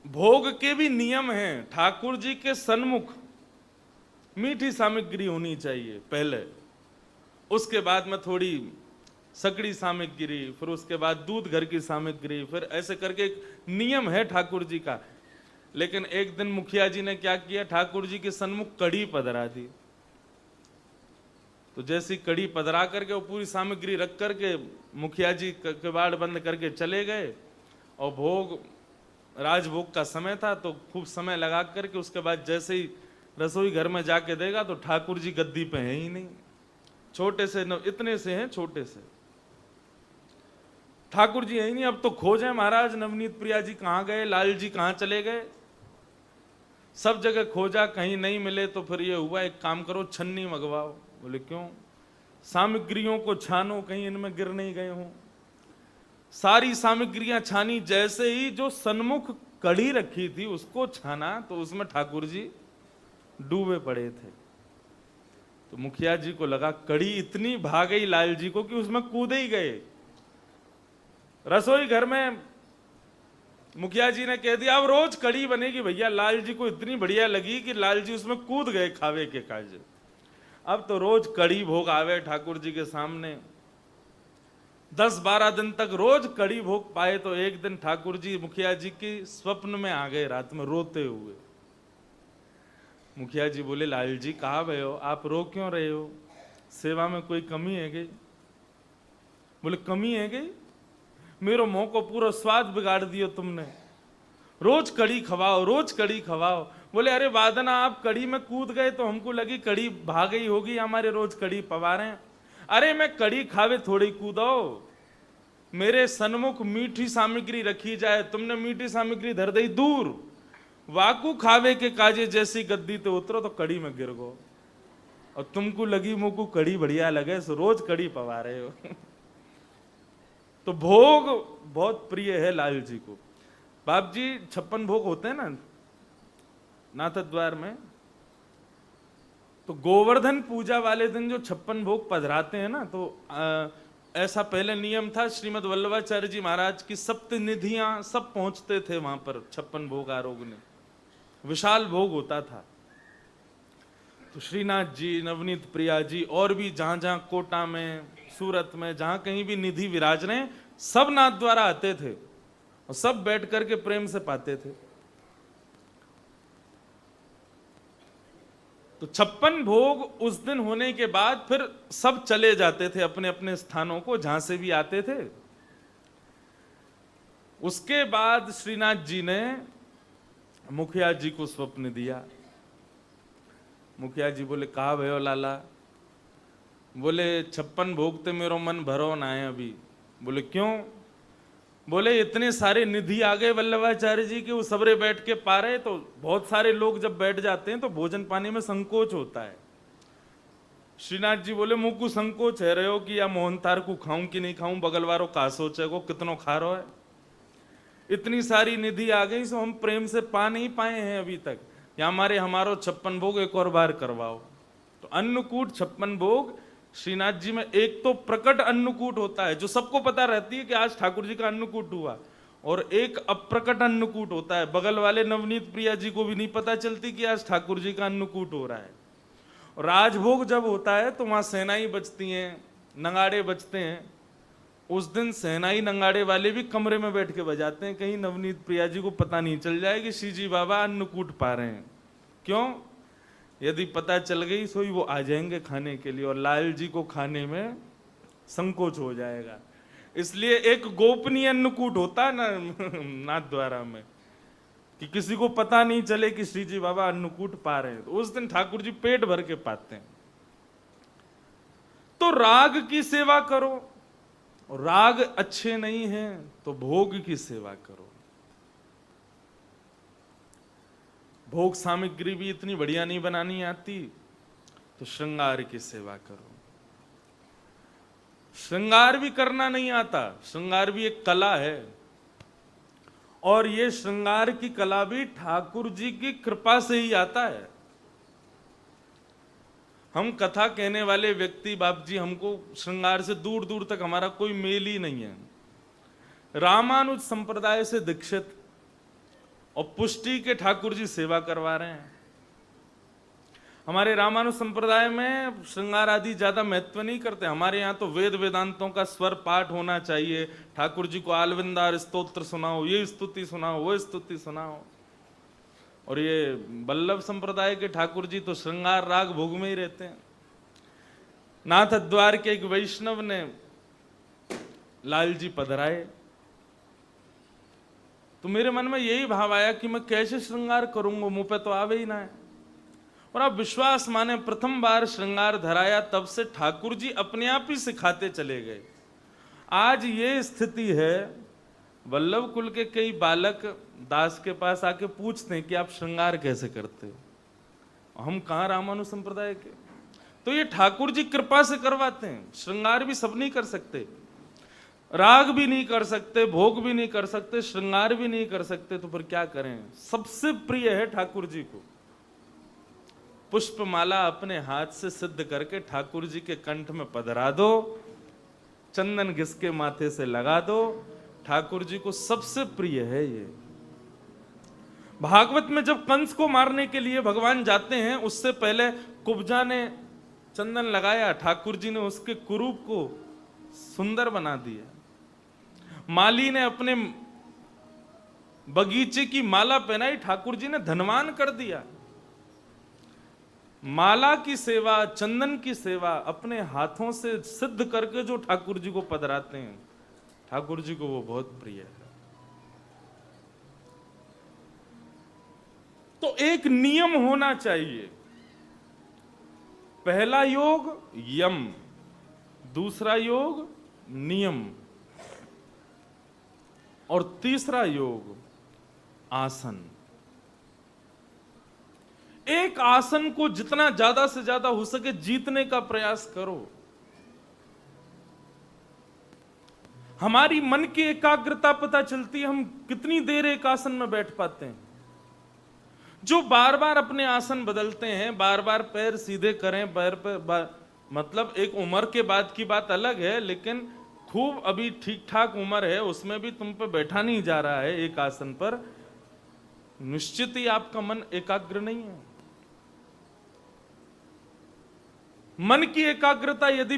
भोग के भी नियम हैं। ठाकुर जी के सन्मुख मीठी सामग्री होनी चाहिए पहले, उसके बाद में थोड़ी सकड़ी सामग्री, फिर उसके बाद दूध घर की सामग्री, फिर ऐसे करके एक नियम है ठाकुर जी का। लेकिन एक दिन मुखिया जी ने क्या किया, ठाकुर जी के सन्मुख कड़ी पधरा दी। तो जैसी कड़ी पधरा करके वो पूरी सामग्री रख करके मुखिया जी किवाड़ बंद करके चले गए, और भोग राजभोग का समय था तो खूब समय लगा करके उसके बाद जैसे ही रसोई घर में जाके देगा तो ठाकुर जी गद्दी पे हैं ही नहीं। छोटे से इतने से हैं, छोटे से ठाकुर जी है ही नहीं। अब तो खोजें महाराज, नवनीत प्रिया जी कहाँ गए, लाल जी कहाँ चले गए, सब जगह खोजा, कहीं नहीं मिले। तो फिर ये हुआ, एक काम करो छन्नी मंगवाओ। बोले क्यों? सामग्रियों को छानो, कहीं इनमें गिर नहीं गए हों। सारी सामग्रियां छानी, जैसे ही जो सन्मुख कड़ी रखी थी उसको छाना तो उसमें ठाकुर जी डूबे पड़े थे। तो मुखिया जी को लगा कड़ी इतनी भा गई लाल जी को कि उसमें कूदे ही गए। रसोई घर में मुखिया जी ने कह दिया अब रोज कड़ी बनेगी भैया। लाल जी को इतनी बढ़िया लगी कि लाल जी उसमें कूद गए खावे के काज। अब तो रोज कड़ी भोग आवे ठाकुर जी के सामने। 10-12 दिन तक रोज कड़ी भोग पाए। तो एक दिन ठाकुर जी मुखिया जी की स्वप्न में आ गए रात में रोते हुए। मुखिया जी बोले लाल जी कहाँ गए हो, आप रो क्यों रहे हो, सेवा में कोई कमी है गई? बोले कमी है गई? मेरो मुंह को पूरा स्वाद बिगाड़ दियो तुमने, रोज कड़ी खवाओ, रोज कड़ी खवाओ। बोले अरे वादना, आप कड़ी में कूद गए तो हमको लगी कड़ी भाग गई होगी, हमारे रोज कड़ी पवा रहे हैं। अरे मैं कड़ी खावे थोड़ी कूदो, मेरे सन्मुख मीठी सामग्री रखी जाए, तुमने मीठी सामग्री धर दी दूर, वाकू खावे के काजे जैसी गद्दी ते उतरो तो कड़ी में गिर गो, और तुमको लगी मुझको कड़ी बढ़िया लगे सो रोज कड़ी पवा रहे हो। तो भोग बहुत प्रिय है लाल जी को। बाप जी 56 भोग होते हैं ना नाथ द्वार में, तो गोवर्धन पूजा वाले दिन जो 56 भोग पधराते हैं ना, तो ऐसा पहले नियम था। श्रीमद वल्लभाचार्य जी महाराज की सप्त निधियां सब पहुंचते थे वहां पर 56 भोग आरोग्य, विशाल भोग होता था। तो श्रीनाथ जी, नवनीत प्रिया जी और भी जहां जहां कोटा में, सूरत में, जहां कहीं भी निधि विराज रहे, सब नाथ द्वारा आते थे और सब बैठ करके प्रेम से पाते थे। तो 56 भोग उस दिन होने के बाद फिर सब चले जाते थे अपने अपने स्थानों को, जहां से भी आते थे। उसके बाद श्रीनाथ जी ने मुखिया जी को स्वप्न दिया। मुखिया जी बोले कहा भयो लाला? बोले 56 भोग ते मेरो मन भरो ना है अभी। बोले क्यों? बोले इतने सारे निधि आ गए वल्लभाचार्य जी के, वो सबरे बैठ के पा रहे। तो बहुत सारे लोग जब बैठ जाते हैं तो भोजन पाने में संकोच होता है। श्रीनाथ जी बोले मुंह को संकोच है रहे हो कि या मोहनतार को खाऊं कि नहीं खाऊं, बगल वालों का सोचे को कितनों खा रहा है। इतनी सारी निधि आ गई सो हम प्रेम से पा नहीं पाए हैं अभी तक, या हमारो 56 भोग एक और बार करवाओ। तो अन्नकूट 56 भोग श्रीनाथ जी में एक तो प्रकट अन्नकूट होता है जो सबको पता रहती है कि आज ठाकुर जी का अन्नकूट हुआ, और एक अप्रकट अन्नकूट होता है, बगल वाले नवनीत प्रिया जी को भी नहीं पता चलती कि आज ठाकुर जी का अन्नकूट हो रहा है। और राजभोग जब होता है तो वहां सेनाई बजती हैं, नगाड़े बजते हैं। उस दिन सेनाई नगाड़े वाले भी कमरे में बैठ के बजाते हैं, कहीं नवनीत प्रिया जी को पता नहीं चल जाए कि श्री जी बाबा अन्नकूट पा रहे हैं। क्यों? यदि पता चल गई सो ही वो आ जाएंगे खाने के लिए, और लाल जी को खाने में संकोच हो जाएगा। इसलिए एक गोपनीय अन्नकूट होता है ना नाथ द्वारा में, कि किसी को पता नहीं चले कि श्री जी बाबा अन्नकूट पा रहे हैं। तो उस दिन ठाकुर जी पेट भर के पाते हैं। तो राग की सेवा करो, राग अच्छे नहीं हैं तो भोग की सेवा करो। भोग सामग्री भी इतनी बढ़िया नहीं बनानी आती तो श्रृंगार की सेवा करो। श्रृंगार भी करना नहीं आता, श्रृंगार भी एक कला है, और ये श्रृंगार की कला भी ठाकुर जी की कृपा से ही आता है। हम कथा कहने वाले व्यक्ति बाप जी, हमको श्रृंगार से दूर दूर तक हमारा कोई मेल ही नहीं है। रामानुज संप्रदाय से दीक्षित और पुष्टि के ठाकुर जी सेवा करवा रहे हैं। हमारे रामानुज संप्रदाय में श्रृंगार आदि ज्यादा महत्व नहीं करते। हमारे यहाँ तो वेद वेदांतों का स्वर पाठ होना चाहिए, ठाकुर जी को आलविंदार स्तोत्र सुनाओ, ये स्तुति सुनाओ, वो स्तुति सुनाओ। और ये वल्लभ संप्रदाय के ठाकुर जी तो श्रृंगार राग भोग में ही रहते हैं। नाथ द्वार के एक वैष्णव ने लाल जी पधराए तो मेरे मन में यही भाव आया कि मैं कैसे श्रृंगार करूंगा, मुंह पे तो आवे ही ना है। और आप विश्वास माने, प्रथम बार श्रृंगार धराया तब से ठाकुर जी अपने आप ही सिखाते चले गए। आज ये स्थिति है, वल्लभ कुल के कई बालक दास के पास आके पूछते हैं कि आप श्रृंगार कैसे करते हो। हम कहाँ रामानुज संप्रदाय के, तो ये ठाकुर जी कृपा से करवाते हैं। श्रृंगार भी सब नहीं कर सकते, राग भी नहीं कर सकते, भोग भी नहीं कर सकते, श्रृंगार भी नहीं कर सकते, तो फिर क्या करें। सबसे प्रिय है ठाकुर जी को पुष्पमाला अपने हाथ से सिद्ध करके ठाकुर जी के कंठ में पधरा दो, चंदन घिसके माथे से लगा दो। ठाकुर जी को सबसे प्रिय है ये। भागवत में जब कंस को मारने के लिए भगवान जाते हैं, उससे पहले कुब्जा ने चंदन लगाया, ठाकुर जी ने उसके कुरूप को सुंदर बना दिया। माली ने अपने बगीचे की माला पहनाई, ठाकुर जी ने धनवान कर दिया। माला की सेवा, चंदन की सेवा अपने हाथों से सिद्ध करके जो ठाकुर जी को पधराते हैं, ठाकुर जी को वो बहुत प्रिय है। तो एक नियम होना चाहिए। पहला योग यम, दूसरा योग नियम, और तीसरा योग आसन। एक आसन को जितना ज्यादा से ज्यादा हो सके जीतने का प्रयास करो। हमारी मन की एकाग्रता पता चलती है, हम कितनी देर एक आसन में बैठ पाते हैं। जो बार बार अपने आसन बदलते हैं, बार बार पैर सीधे करें, पैर पे मतलब एक उम्र के बाद की बात अलग है, लेकिन खूब अभी ठीक ठाक उम्र है, उसमें भी तुम पे बैठा नहीं जा रहा है एक आसन पर, निश्चित ही आपका मन एकाग्र नहीं है। मन की एकाग्रता यदि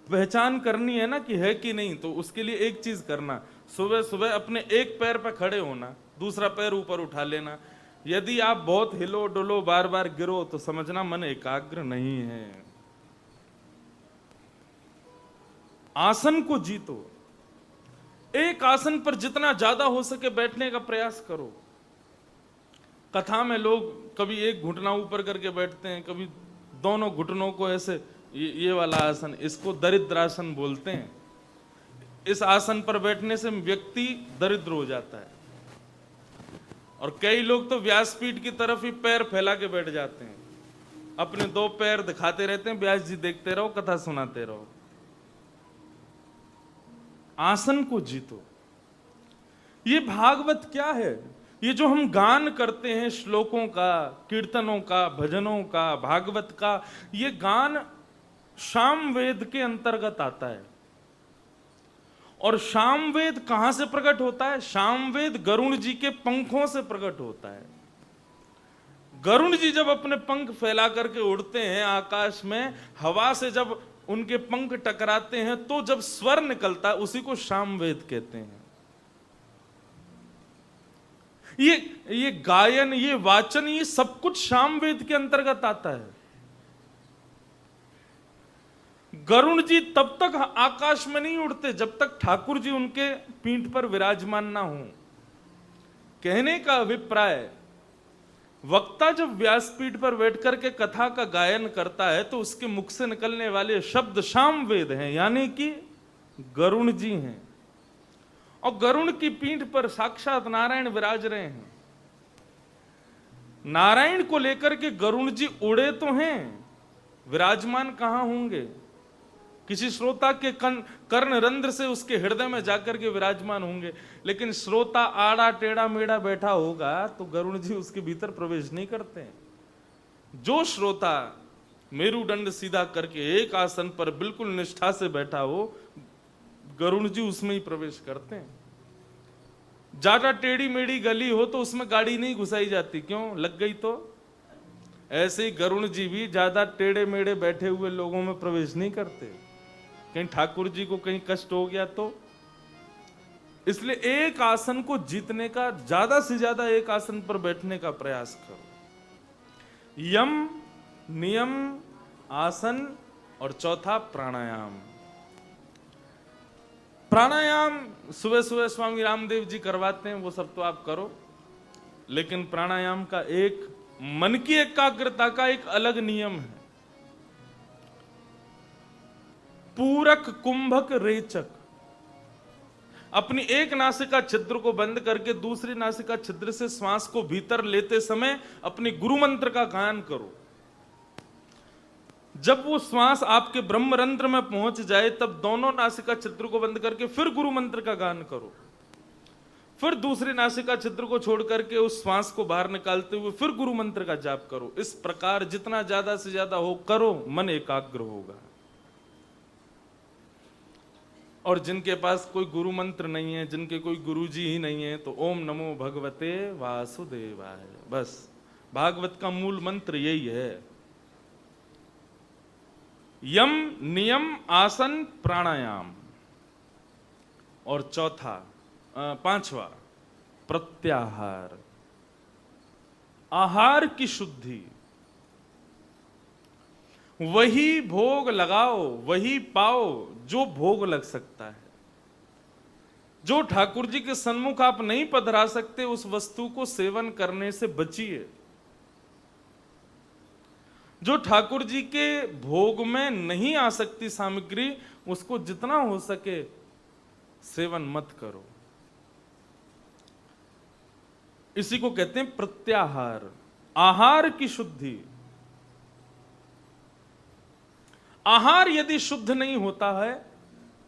पहचान करनी है ना कि है कि नहीं, तो उसके लिए एक चीज करना, सुबह सुबह अपने एक पैर पर खड़े होना, दूसरा पैर ऊपर उठा लेना। यदि आप बहुत हिलो डुलो, बार बार गिरो, तो समझना मन एकाग्र नहीं है। आसन को जीतो। एक आसन पर जितना ज्यादा हो सके बैठने का प्रयास करो। कथा में लोग कभी एक घुटना ऊपर करके बैठते हैं, कभी दोनों घुटनों को ऐसे, ये वाला आसन, इसको दरिद्रासन बोलते हैं। इस आसन पर बैठने से व्यक्ति दरिद्र हो जाता है। और कई लोग तो व्यासपीठ की तरफ ही पैर फैला के बैठ जाते हैं, अपने दो पैर दिखाते रहते हैं, व्यास जी देखते रहो, कथा सुनाते रहो। आसन को जीतो। ये भागवत क्या है? ये जो हम गान करते हैं श्लोकों का, कीर्तनों का, भजनों का, भागवत का, ये गान सामवेद के अंतर्गत आता है। और सामवेद कहां से प्रकट होता है? सामवेद गरुण जी के पंखों से प्रकट होता है। गरुण जी जब अपने पंख फैला करके उड़ते हैं आकाश में, हवा से जब उनके पंख टकराते हैं तो जब स्वर निकलता है, उसी को सामवेद कहते हैं। ये गायन, ये वाचन, ये सब कुछ सामवेद के अंतर्गत आता है। गरुण जी तब तक आकाश में नहीं उड़ते जब तक ठाकुर जी उनके पीठ पर विराजमान ना हो। कहने का अभिप्राय, वक्ता जब व्यासपीठ पर बैठ करके कथा का गायन करता है तो उसके मुख से निकलने वाले शब्द सामवेद हैं, यानी कि गरुण जी हैं। और गरुण की पीठ पर साक्षात नारायण विराज रहे हैं। नारायण को लेकर के गरुण जी उड़े तो हैं, विराजमान कहां होंगे? किसी श्रोता के कर्ण रंध्र से उसके हृदय में जाकर के विराजमान होंगे। लेकिन श्रोता आड़ा टेढ़ा मेढ़ा बैठा होगा तो गरुण जी उसके भीतर प्रवेश नहीं करते। जो श्रोता मेरुदंड सीधा करके एक आसन पर बिल्कुल निष्ठा से बैठा हो, गरुण जी उसमें ही प्रवेश करते हैं। ज्यादा टेढ़ी मेढ़ी गली हो तो उसमें गाड़ी नहीं घुसाई जाती, क्यों? लग गई तो। ऐसे ही गरुण जी भी ज्यादा टेढ़े मेढ़े बैठे हुए लोगों में प्रवेश नहीं करते, कहीं ठाकुर जी को कहीं कष्ट हो गया तो। इसलिए एक आसन को जीतने का, ज्यादा से ज्यादा एक आसन पर बैठने का प्रयास करो। यम, नियम, आसन और चौथा प्राणायाम। प्राणायाम सुबह सुबह स्वामी रामदेव जी करवाते हैं, वो सब तो आप करो, लेकिन प्राणायाम का एक मन की एकाग्रता का एक अलग नियम है। पूरक, कुंभक, रेचक। अपनी एक नासिका छिद्र को बंद करके दूसरी नासिका छिद्र से श्वास को भीतर लेते समय अपनी गुरु मंत्र का गायन करो। जब वो श्वास आपके ब्रह्मरंध्र में पहुंच जाए तब दोनों नासिका छिद्र को बंद करके फिर गुरु मंत्र का गायन करो। फिर दूसरी नासिका छिद्र को छोड़ करके उस श्वास को बाहर निकालते हुए फिर गुरु मंत्र का जाप करो। इस प्रकार जितना ज्यादा से ज्यादा हो करो, मन एकाग्र होगा। और जिनके पास कोई गुरु मंत्र नहीं है, जिनके कोई गुरु जी ही नहीं है, तो ओम नमो भगवते वासुदेवाय, बस भागवत का मूल मंत्र यही है। यम, नियम, आसन, प्राणायाम। और चौथा, पांचवा, प्रत्याहार, आहार की शुद्धि। वही भोग लगाओ, वही पाओ जो भोग लग सकता है। जो ठाकुर जी के सन्मुख आप नहीं पधरा सकते, उस वस्तु को सेवन करने से बचिए। जो ठाकुर जी के भोग में नहीं आ सकती सामग्री, उसको जितना हो सके सेवन मत करो। इसी को कहते हैं प्रत्याहार, आहार की शुद्धि। आहार यदि शुद्ध नहीं होता है,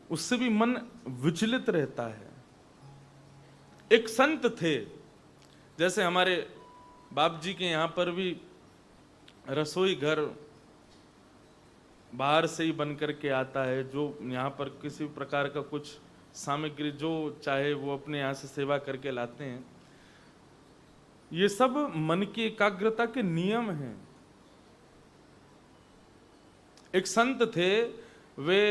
उससे भी मन विचलित रहता है। एक संत थे, जैसे हमारे बाप जी के यहां पर भी रसोई घर बाहर से ही बन करके आता है, जो यहां पर किसी प्रकार का कुछ सामग्री जो चाहे वो अपने यहां से सेवा करके लाते हैं। ये सब मन की एकाग्रता के नियम हैं। एक संत थे, वे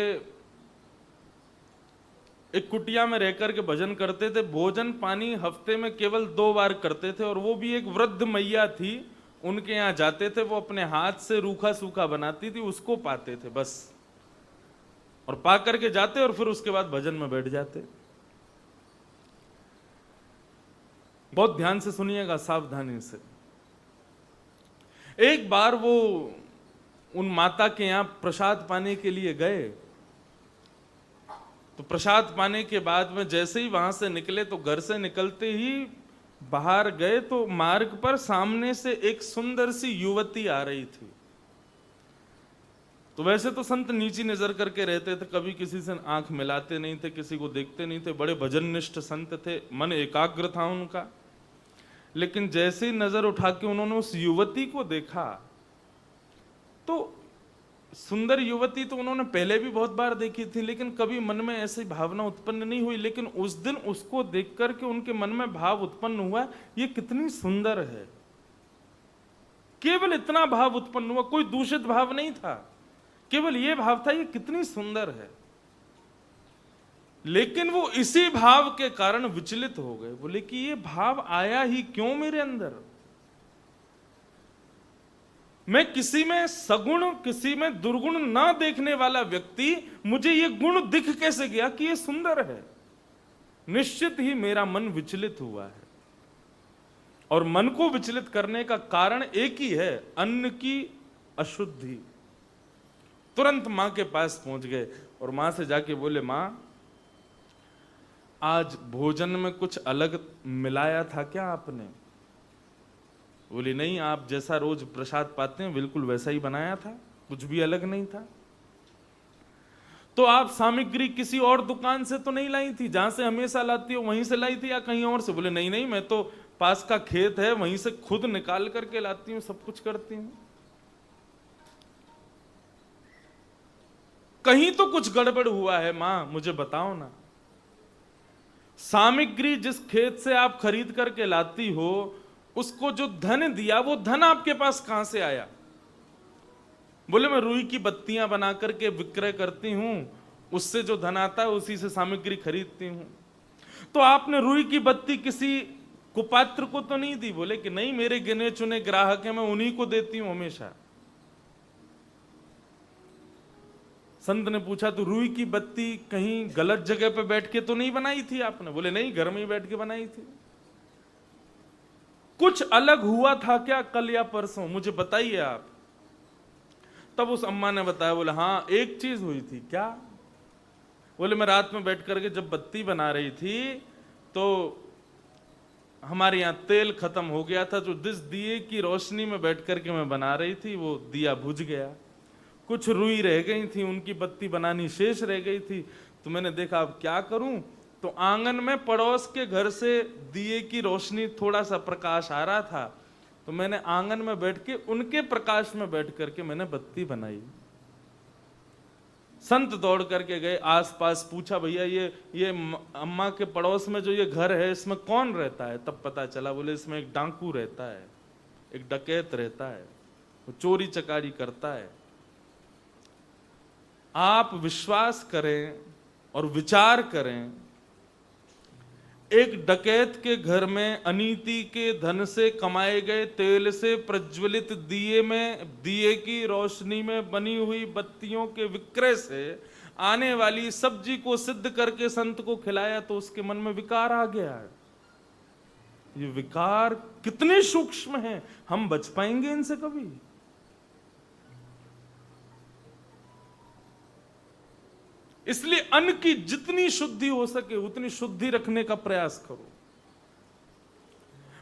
एक कुटिया में रहकर के भजन करते थे। भोजन पानी हफ्ते में केवल 2 बार करते थे, और वो भी एक वृद्ध मैया थी, उनके यहां जाते थे। वो अपने हाथ से रूखा सूखा बनाती थी, उसको पाते थे बस, और पा करके जाते और फिर उसके बाद भजन में बैठ जाते। बहुत ध्यान से सुनिएगा, सावधानी से। एक बार वो उन माता के यहां प्रसाद पाने के लिए गए, तो प्रसाद पाने के बाद में जैसे ही वहां से निकले, तो घर से निकलते ही बाहर गए तो मार्ग पर सामने से एक सुंदर सी युवती आ रही थी। तो वैसे तो संत नीची नजर करके रहते थे, कभी किसी से आंख मिलाते नहीं थे, किसी को देखते नहीं थे, बड़े भजननिष्ठ संत थे, मन एकाग्र था उनका। लेकिन जैसे ही नजर उठा के उन्होंने उस युवती को देखा, तो सुंदर युवती तो उन्होंने पहले भी बहुत बार देखी थी, लेकिन कभी मन में ऐसी भावना उत्पन्न नहीं हुई। लेकिन उस दिन उसको देख करके उनके मन में भाव उत्पन्न हुआ, ये कितनी सुंदर है। केवल इतना भाव उत्पन्न हुआ, कोई दूषित भाव नहीं था, केवल ये भाव था, ये कितनी सुंदर है। लेकिन वो इसी भाव के कारण विचलित हो गए। बोले कि ये भाव आया ही क्यों मेरे अंदर? मैं किसी में सगुण, किसी में दुर्गुण ना देखने वाला व्यक्ति, मुझे ये गुण दिख कैसे गया कि ये सुंदर है? निश्चित ही मेरा मन विचलित हुआ है। और मन को विचलित करने का कारण एक ही है, अन्न की अशुद्धि। तुरंत मां के पास पहुंच गए और मां से जाके बोले, मां आज भोजन में कुछ अलग मिलाया था क्या आपने? बोली, नहीं, आप जैसा रोज प्रसाद पाते हैं बिल्कुल वैसा ही बनाया था, कुछ भी अलग नहीं था। तो आप सामग्री किसी और दुकान से तो नहीं लाई थी, जहां से हमेशा लाती हो वहीं से लाई थी या कहीं और से? बोले, नहीं नहीं, मैं तो पास का खेत है वहीं से खुद निकाल करके लाती हूं, सब कुछ करती हूं। कहीं तो कुछ गड़बड़ हुआ है मां, मुझे बताओ ना। सामग्री जिस खेत से आप खरीद करके लाती हो, उसको जो धन दिया, वो धन आपके पास कहां से आया? बोले मैं रुई की बत्तियां बना करके विक्रय करती हूं, उससे जो धन आता है उसी से सामग्री खरीदती हूं। तो आपने रुई की बत्ती किसी कुपात्र को तो नहीं दी? बोले कि नहीं, मेरे गिने चुने ग्राहक हैं, मैं उन्हीं को देती हूं हमेशा। संत ने पूछा तो रुई की बत्ती कहीं गलत जगह पे बैठ के तो नहीं बनाई थी आपने? बोले नहीं, घर में ही बैठ के बनाई थी। कुछ अलग हुआ था क्या कल या परसों? मुझे बताइए आप। तब उस अम्मा ने बताया। बोले हाँ, एक चीज हुई थी। क्या? बोले मैं रात में बैठ करके जब बत्ती बना रही थी तो हमारे यहाँ तेल खत्म हो गया था, जो जिस दिए की रोशनी में बैठ करके मैं बना रही थी वो दिया बुझ गया। कुछ रुई रह गई थी, उनकी बत्ती बनानी शेष रह गई थी। तो मैंने देखा अब क्या करूं, तो आंगन में पड़ोस के घर से दिए की रोशनी, थोड़ा सा प्रकाश आ रहा था, तो मैंने आंगन में बैठ के उनके प्रकाश में बैठ करके मैंने बत्ती बनाई। संत दौड़ करके गए, आसपास पूछा भैया ये अम्मा के पड़ोस में जो ये घर है इसमें कौन रहता है? तब पता चला। बोले इसमें एक डाकू रहता है, एक डकैत रहता है, वो चोरी चकारी करता है। आप विश्वास करें और विचार करें, एक डकैत के घर में अनीति के धन से कमाए गए तेल से प्रज्वलित दिए की रोशनी में बनी हुई बत्तियों के विक्रय से आने वाली सब्जी को सिद्ध करके संत को खिलाया, तो उसके मन में विकार आ गया है। ये विकार कितने सूक्ष्म हैं, हम बच पाएंगे इनसे कभी? इसलिए अन्न की जितनी शुद्धि हो सके उतनी शुद्धि रखने का प्रयास करो।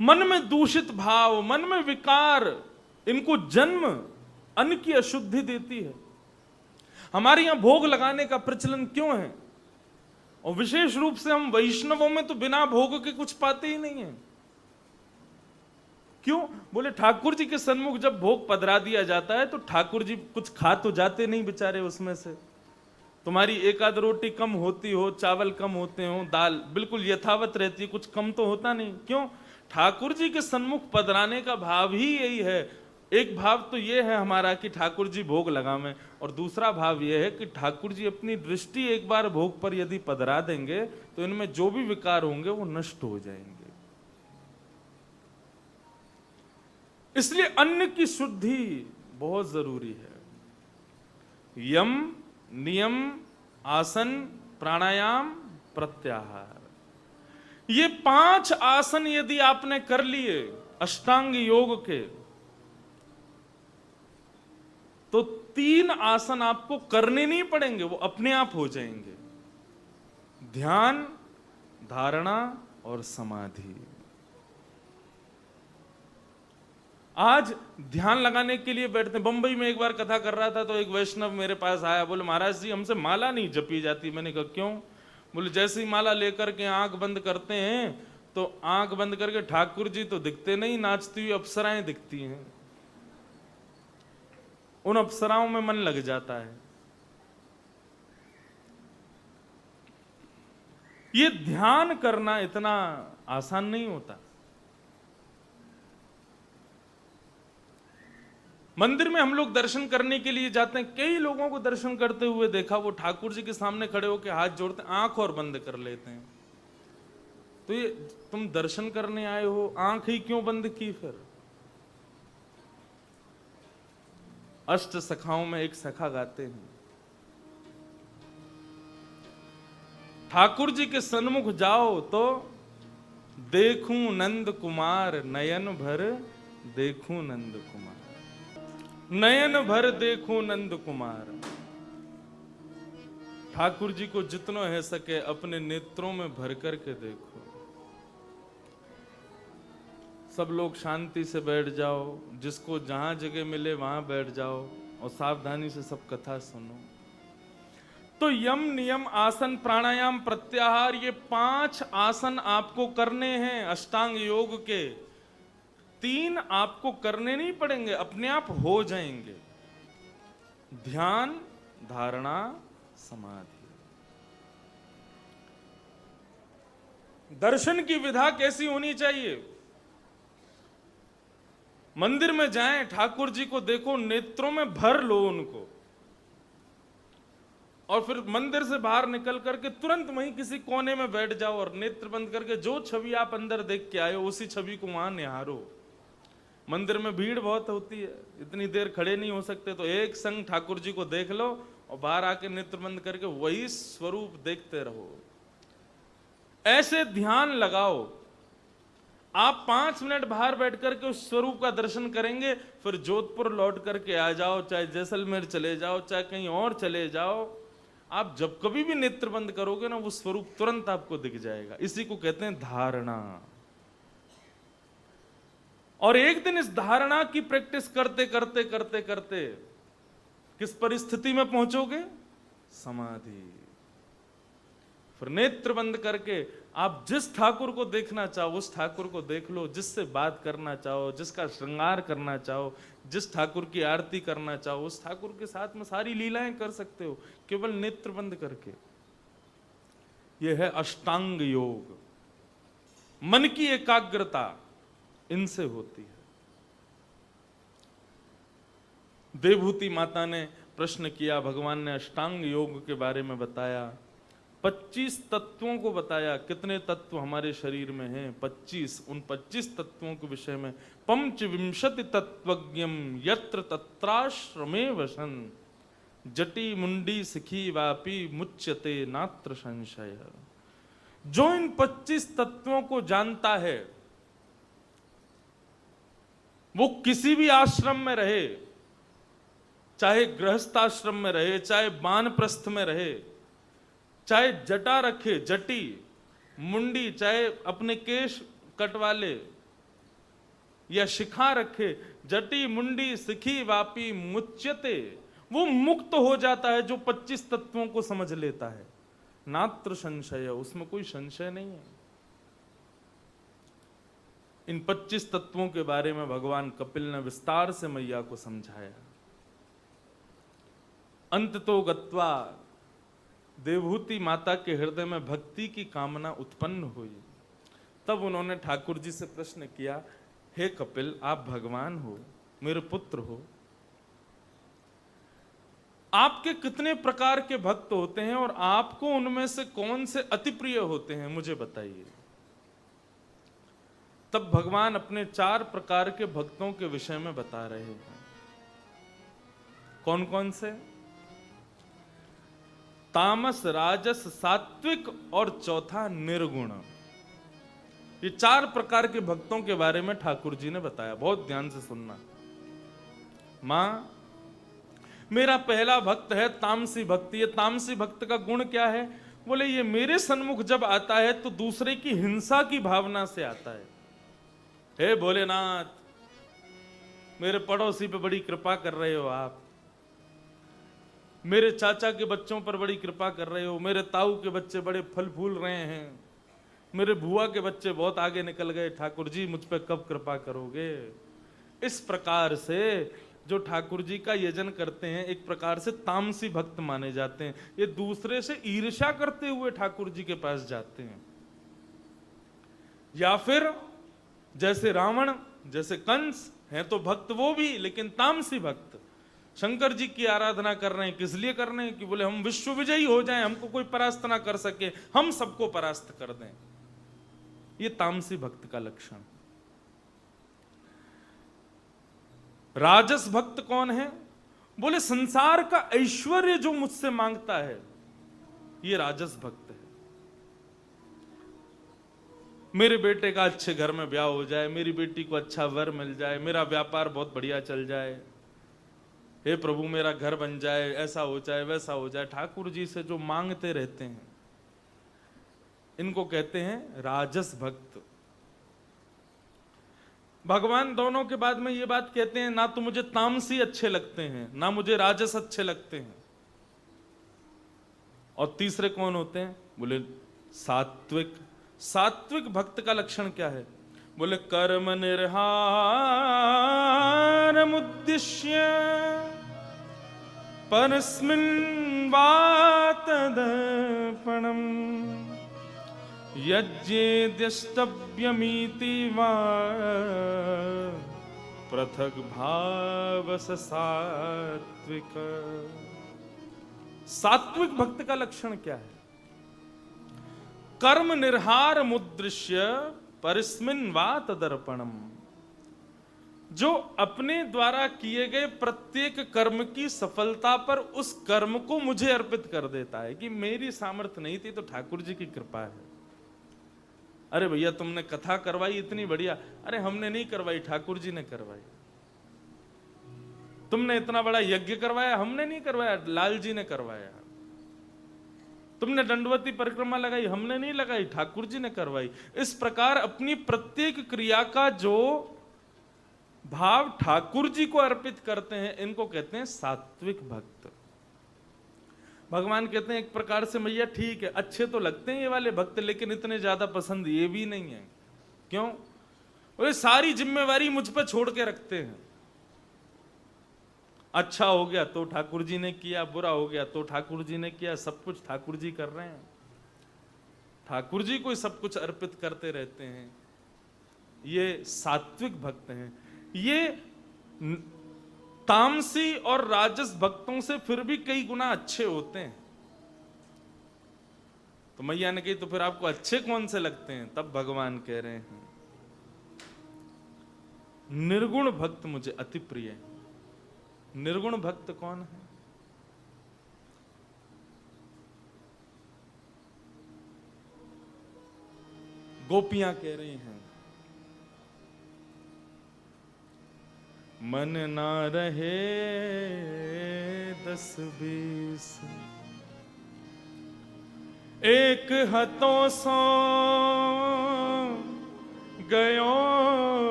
मन में दूषित भाव, मन में विकार, इनको जन्म अन्न की अशुद्धि देती है। हमारे यहां भोग लगाने का प्रचलन क्यों है? और विशेष रूप से हम वैष्णवों में तो बिना भोग के कुछ पाते ही नहीं है। क्यों? बोले ठाकुर जी के सन्मुख जब भोग पधरा दिया जाता है तो ठाकुर जी कुछ खा तो जाते नहीं बेचारे उसमें से। तुम्हारी एक आध रोटी कम होती हो, चावल कम होते हो, दाल बिल्कुल यथावत रहती, कुछ कम तो होता नहीं। क्यों? ठाकुर जी के सन्मुख पधराने का भाव ही यही है। एक भाव तो ये है हमारा कि ठाकुर जी भोग लगावें, और दूसरा भाव ये है कि ठाकुर जी अपनी दृष्टि एक बार भोग पर यदि पधरा देंगे तो इनमें जो भी विकार होंगे वो नष्ट हो जाएंगे। इसलिए अन्न की शुद्धि बहुत जरूरी है। यम, नियम, आसन, प्राणायाम, प्रत्याहार, ये 5 आसन यदि आपने कर लिए अष्टांग योग के, तो 3 आसन आपको करने नहीं पड़ेंगे, वो अपने आप हो जाएंगे। ध्यान, धारणा और समाधि। आज ध्यान लगाने के लिए बैठते। बंबई में एक बार कथा कर रहा था तो एक वैष्णव मेरे पास आया। बोले महाराज जी हमसे माला नहीं जपी जाती। मैंने कहा क्यों? बोले जैसे ही माला लेकर के आंख बंद करते हैं तो आंख बंद करके ठाकुर जी तो दिखते नहीं, नाचती हुई अप्सराएं दिखती हैं। उन अप्सराओं में मन लग जाता है। ये ध्यान करना इतना आसान नहीं होता। मंदिर में हम लोग दर्शन करने के लिए जाते हैं, कई लोगों को दर्शन करते हुए देखा, वो ठाकुर जी के सामने खड़े होकर हाथ जोड़ते हैं, आंख और बंद कर लेते हैं। तो ये तुम दर्शन करने आए हो, आंख ही क्यों बंद की? फिर अष्ट सखाओं में एक सखा गाते हैं, ठाकुर जी के सन्मुख जाओ तो देखूं नंद कुमार, नयन भर देखूं नंद कुमार, नयन भर देखूं नंद कुमार। ठाकुर जी को जितना है सके अपने नेत्रों में भर करके देखो। सब लोग शांति से बैठ जाओ, जिसको जहां जगह मिले वहां बैठ जाओ और सावधानी से सब कथा सुनो। तो यम, नियम, आसन, प्राणायाम, प्रत्याहार, ये 5 आसन आपको करने हैं अष्टांग योग के। 3 आपको करने नहीं पड़ेंगे, अपने आप हो जाएंगे। ध्यान, धारणा, समाधि। दर्शन की विधा कैसी होनी चाहिए? मंदिर में जाएं, ठाकुर जी को देखो, नेत्रों में भर लो उनको, और फिर मंदिर से बाहर निकल करके तुरंत वहीं किसी कोने में बैठ जाओ और नेत्र बंद करके जो छवि आप अंदर देख के आए हो उसी छवि को वहां निहारो। मंदिर में भीड़ बहुत होती है, इतनी देर खड़े नहीं हो सकते, तो एक संग ठाकुर जी को देख लो और बाहर आके नेत्र बंद करके वही स्वरूप देखते रहो। ऐसे ध्यान लगाओ। आप 5 मिनट बाहर बैठ करके उस स्वरूप का दर्शन करेंगे, फिर जोधपुर लौट करके आ जाओ, चाहे जैसलमेर चले जाओ, चाहे कहीं और चले जाओ, आप जब कभी भी नेत्र बंद करोगे ना, वो स्वरूप तुरंत आपको दिख जाएगा। इसी को कहते हैं धारणा। और एक दिन इस धारणा की प्रैक्टिस करते करते करते करते किस परिस्थिति में पहुंचोगे? समाधि। फिर नेत्र बंद करके आप जिस ठाकुर को देखना चाहो उस ठाकुर को देख लो, जिससे बात करना चाहो, जिसका श्रृंगार करना चाहो, जिस ठाकुर की आरती करना चाहो, उस ठाकुर के साथ में सारी लीलाएं कर सकते हो केवल नेत्र बंद करके। यह है अष्टांग योग। मन की एकाग्रता इनसे होती है। देवहूति माता ने प्रश्न किया, भगवान ने अष्टांग योग के बारे में बताया, 25 तत्वों को बताया। कितने तत्व हमारे शरीर में हैं? 25। उन 25 तत्वों के विषय में पंचविंशति तत्वज्ञम यत्र तत्राश्रमे वसन जटी मुंडी सिखी वापी मुच्यते नात्र संशय। जो इन 25 तत्वों को जानता है वो किसी भी आश्रम में रहे, चाहे गृहस्थाश्रम में रहे, चाहे वानप्रस्थ में रहे, चाहे जटा रखे, जटी मुंडी, चाहे अपने केश कटवा ले या शिखा रखे, जटी मुंडी सिखी वापी मुच्यते, वो मुक्त हो जाता है जो 25 तत्वों को समझ लेता है। नात्र संशय, उसमें कोई संशय नहीं है। इन 25 तत्वों के बारे में भगवान कपिल ने विस्तार से मैया को समझाया। अंत तो गत्वा देवहूति माता के हृदय में भक्ति की कामना उत्पन्न हुई। तब उन्होंने ठाकुर जी से प्रश्न किया, हे कपिल, आप भगवान हो, मेरे पुत्र हो, आपके कितने प्रकार के भक्त होते हैं और आपको उनमें से कौन से अति प्रिय होते हैं, मुझे बताइए। तब भगवान अपने 4 प्रकार के भक्तों के विषय में बता रहे हैं। कौन कौन से? तामस, राजस, सात्विक और चौथा निर्गुण। ये 4 प्रकार के भक्तों के बारे में ठाकुर जी ने बताया। बहुत ध्यान से सुनना। मां, मेरा पहला भक्त है तामसी भक्ति। ये तामसी भक्त का गुण क्या है? बोले ये मेरे सन्मुख जब आता है तो दूसरे की हिंसा की भावना से आता है। हे भोलेनाथ, मेरे पड़ोसी पे बड़ी कृपा कर रहे हो आप, मेरे चाचा के बच्चों पर बड़ी कृपा कर रहे हो, मेरे ताऊ के बच्चे बड़े फल फूल रहे हैं, मेरे बुआ के बच्चे बहुत आगे निकल गए, ठाकुर जी मुझ पे कब कृपा करोगे? इस प्रकार से जो ठाकुर जी का यजन करते हैं एक प्रकार से तामसी भक्त माने जाते हैं। ये दूसरे से ईर्ष्या करते हुए ठाकुर जी के पास जाते हैं। या फिर जैसे रावण, जैसे कंस हैं तो भक्त वो भी, लेकिन तामसी भक्त शंकर जी की आराधना कर रहे हैं। किस लिए कर रहे हैं? कि बोले हम विश्व विजयी हो जाएं, हमको कोई परास्त ना कर सके, हम सबको परास्त कर दें। ये तामसी भक्त का लक्षण। राजस भक्त कौन है? बोले संसार का ऐश्वर्य जो मुझसे मांगता है, ये राजस भक्त है। मेरे बेटे का अच्छे घर में ब्याह हो जाए, मेरी बेटी को अच्छा वर मिल जाए, मेरा व्यापार बहुत बढ़िया चल जाए, हे प्रभु मेरा घर बन जाए, ऐसा हो जाए, वैसा हो जाए। ठाकुर जी से जो मांगते रहते हैं, इनको कहते हैं राजस भक्त। भगवान दोनों के बाद में ये बात कहते हैं, ना तो मुझे तामसी अच्छे लगते हैं, ना मुझे राजस अच्छे लगते हैं। और तीसरे कौन होते हैं? बोले सात्विक। सात्विक भक्त का लक्षण क्या है? बोले कर्म निर्हार मुद्दिश्य परस्मिन् वा तदर्पणम् यज्ञेद्यष्टव्यमीति वा पृथक भावस सात्विक। सात्विक भक्त का लक्षण क्या है? कर्म निर्हार मुद्रिश्य परिस्मिन वा तदर्पणम। जो अपने द्वारा किए गए प्रत्येक कर्म की सफलता पर उस कर्म को मुझे अर्पित कर देता है कि मेरी सामर्थ्य नहीं थी तो ठाकुर जी की कृपा है। अरे भैया तुमने कथा करवाई इतनी बढ़िया, अरे हमने नहीं करवाई, ठाकुर जी ने करवाई। तुमने इतना बड़ा यज्ञ करवाया, हमने नहीं करवाया, लाल जी ने करवाया। तुमने दंडवती परिक्रमा लगाई, हमने नहीं लगाई, ठाकुर जी ने करवाई। इस प्रकार अपनी प्रत्येक क्रिया का जो भाव ठाकुर जी को अर्पित करते हैं, इनको कहते हैं सात्विक भक्त। भगवान कहते हैं एक प्रकार से मैया ठीक है, अच्छे तो लगते हैं ये वाले भक्त, लेकिन इतने ज्यादा पसंद ये भी नहीं है। क्यों? वो सारी जिम्मेवारी मुझ पर छोड़ के रखते हैं। अच्छा हो गया तो ठाकुर जी ने किया, बुरा हो गया तो ठाकुर जी ने किया, सब कुछ ठाकुर जी कर रहे हैं। ठाकुर जी को सब कुछ अर्पित करते रहते हैं। ये सात्विक भक्त हैं। ये तामसी और राजस भक्तों से फिर भी कई गुना अच्छे होते हैं। तो मैया ने कही तो फिर आपको अच्छे कौन से लगते हैं? तब भगवान कह रहे हैं निर्गुण भक्त मुझे अति प्रिय है। निर्गुण भक्त कौन है? गोपियां कह रही हैं मन ना रहे 10-20, एक हथों सो गयो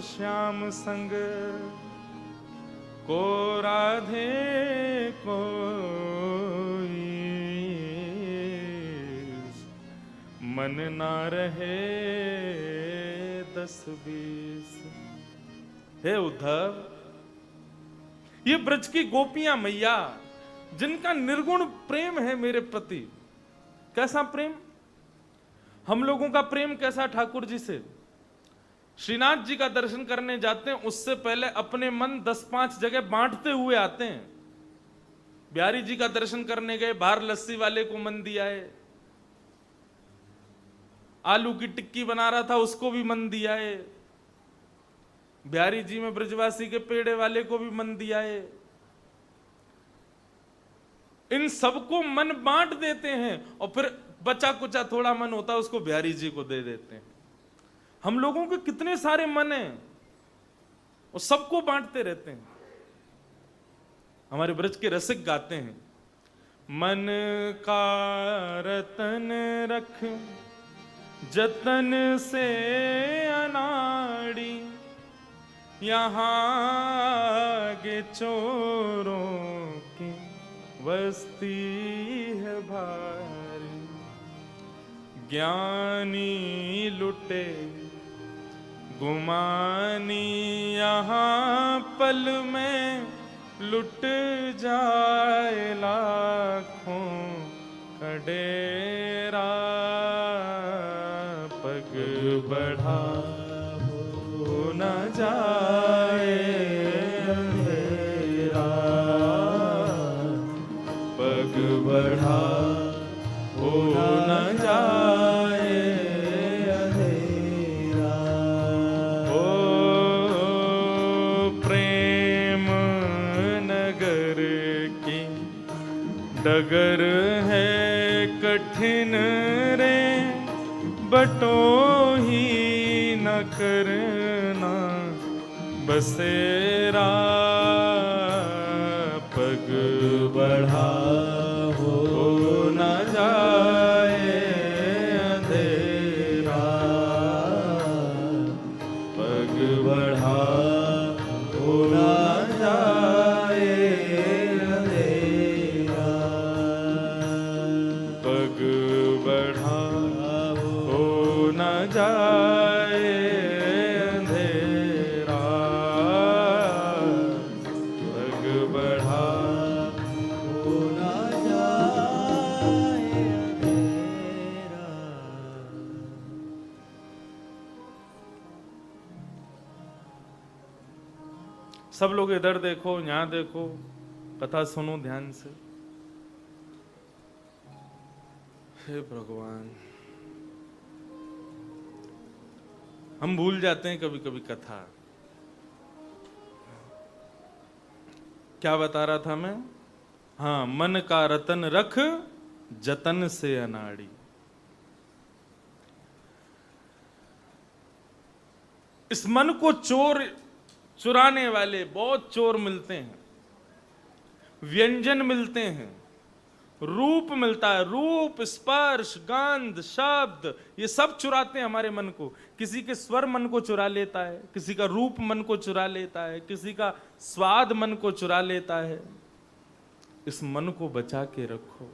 श्याम संग, को राधे को मन ना रहे 10-20। हे उद्धव, ये ब्रज की गोपियां मैया जिनका निर्गुण प्रेम है मेरे प्रति। कैसा प्रेम? हम लोगों का प्रेम कैसा ठाकुर जी से? श्रीनाथ जी का दर्शन करने जाते हैं, उससे पहले अपने मन 10-5 जगह बांटते हुए आते हैं। बिहारी जी का दर्शन करने गए, बाहर लस्सी वाले को मन दिया है। आलू की टिक्की बना रहा था, उसको भी मन दिया है। बिहारी जी में ब्रजवासी के पेड़े वाले को भी मन दिया है। इन सबको मन बांट देते हैं और फिर बचा कुचा थोड़ा मन होता है उसको बिहारी जी को दे देते हैं। हम लोगों के कितने सारे मन हैं और सबको बांटते रहते हैं। हमारे ब्रज के रसिक गाते हैं मन का रतन रख जतन से अनाड़ी, यहाँ के चोरों की बस्ती है भारी, ज्ञानी लुटे गुमानी, यहाँ पल में लुट जाए लाखों का डेरा, पग बढ़ा हो न जाए अंधेरा, पग बढ़ा हो न जाए अंधेरा। ओ प्रेम नगर की डगर है कठिन रे, बटो ही न करना बसेरा, पग बढ़ा हो न जाए अंधेरा, पग बढ़ा हो न जाए अंधेरा, पग बढ़ा हो न जाए अंधेरा, पग बढ़ा हो न जाए अंधेरा। सब लोग इधर देखो, यहां देखो, कथा सुनो ध्यान से। हे भगवान, हम भूल जाते हैं कभी कभी कथा। क्या बता रहा था मैं? हाँ, मन का रतन रख जतन से अनाड़ी। इस मन को चुराने वाले बहुत चोर मिलते हैं, व्यंजन मिलते हैं, रूप मिलता है, रूप, स्पर्श, गंध, शब्द, ये सब चुराते हैं हमारे मन को। किसी के स्वर मन को चुरा लेता है, किसी का रूप मन को चुरा लेता है, किसी का स्वाद मन को चुरा लेता है। इस मन को बचा के रखो,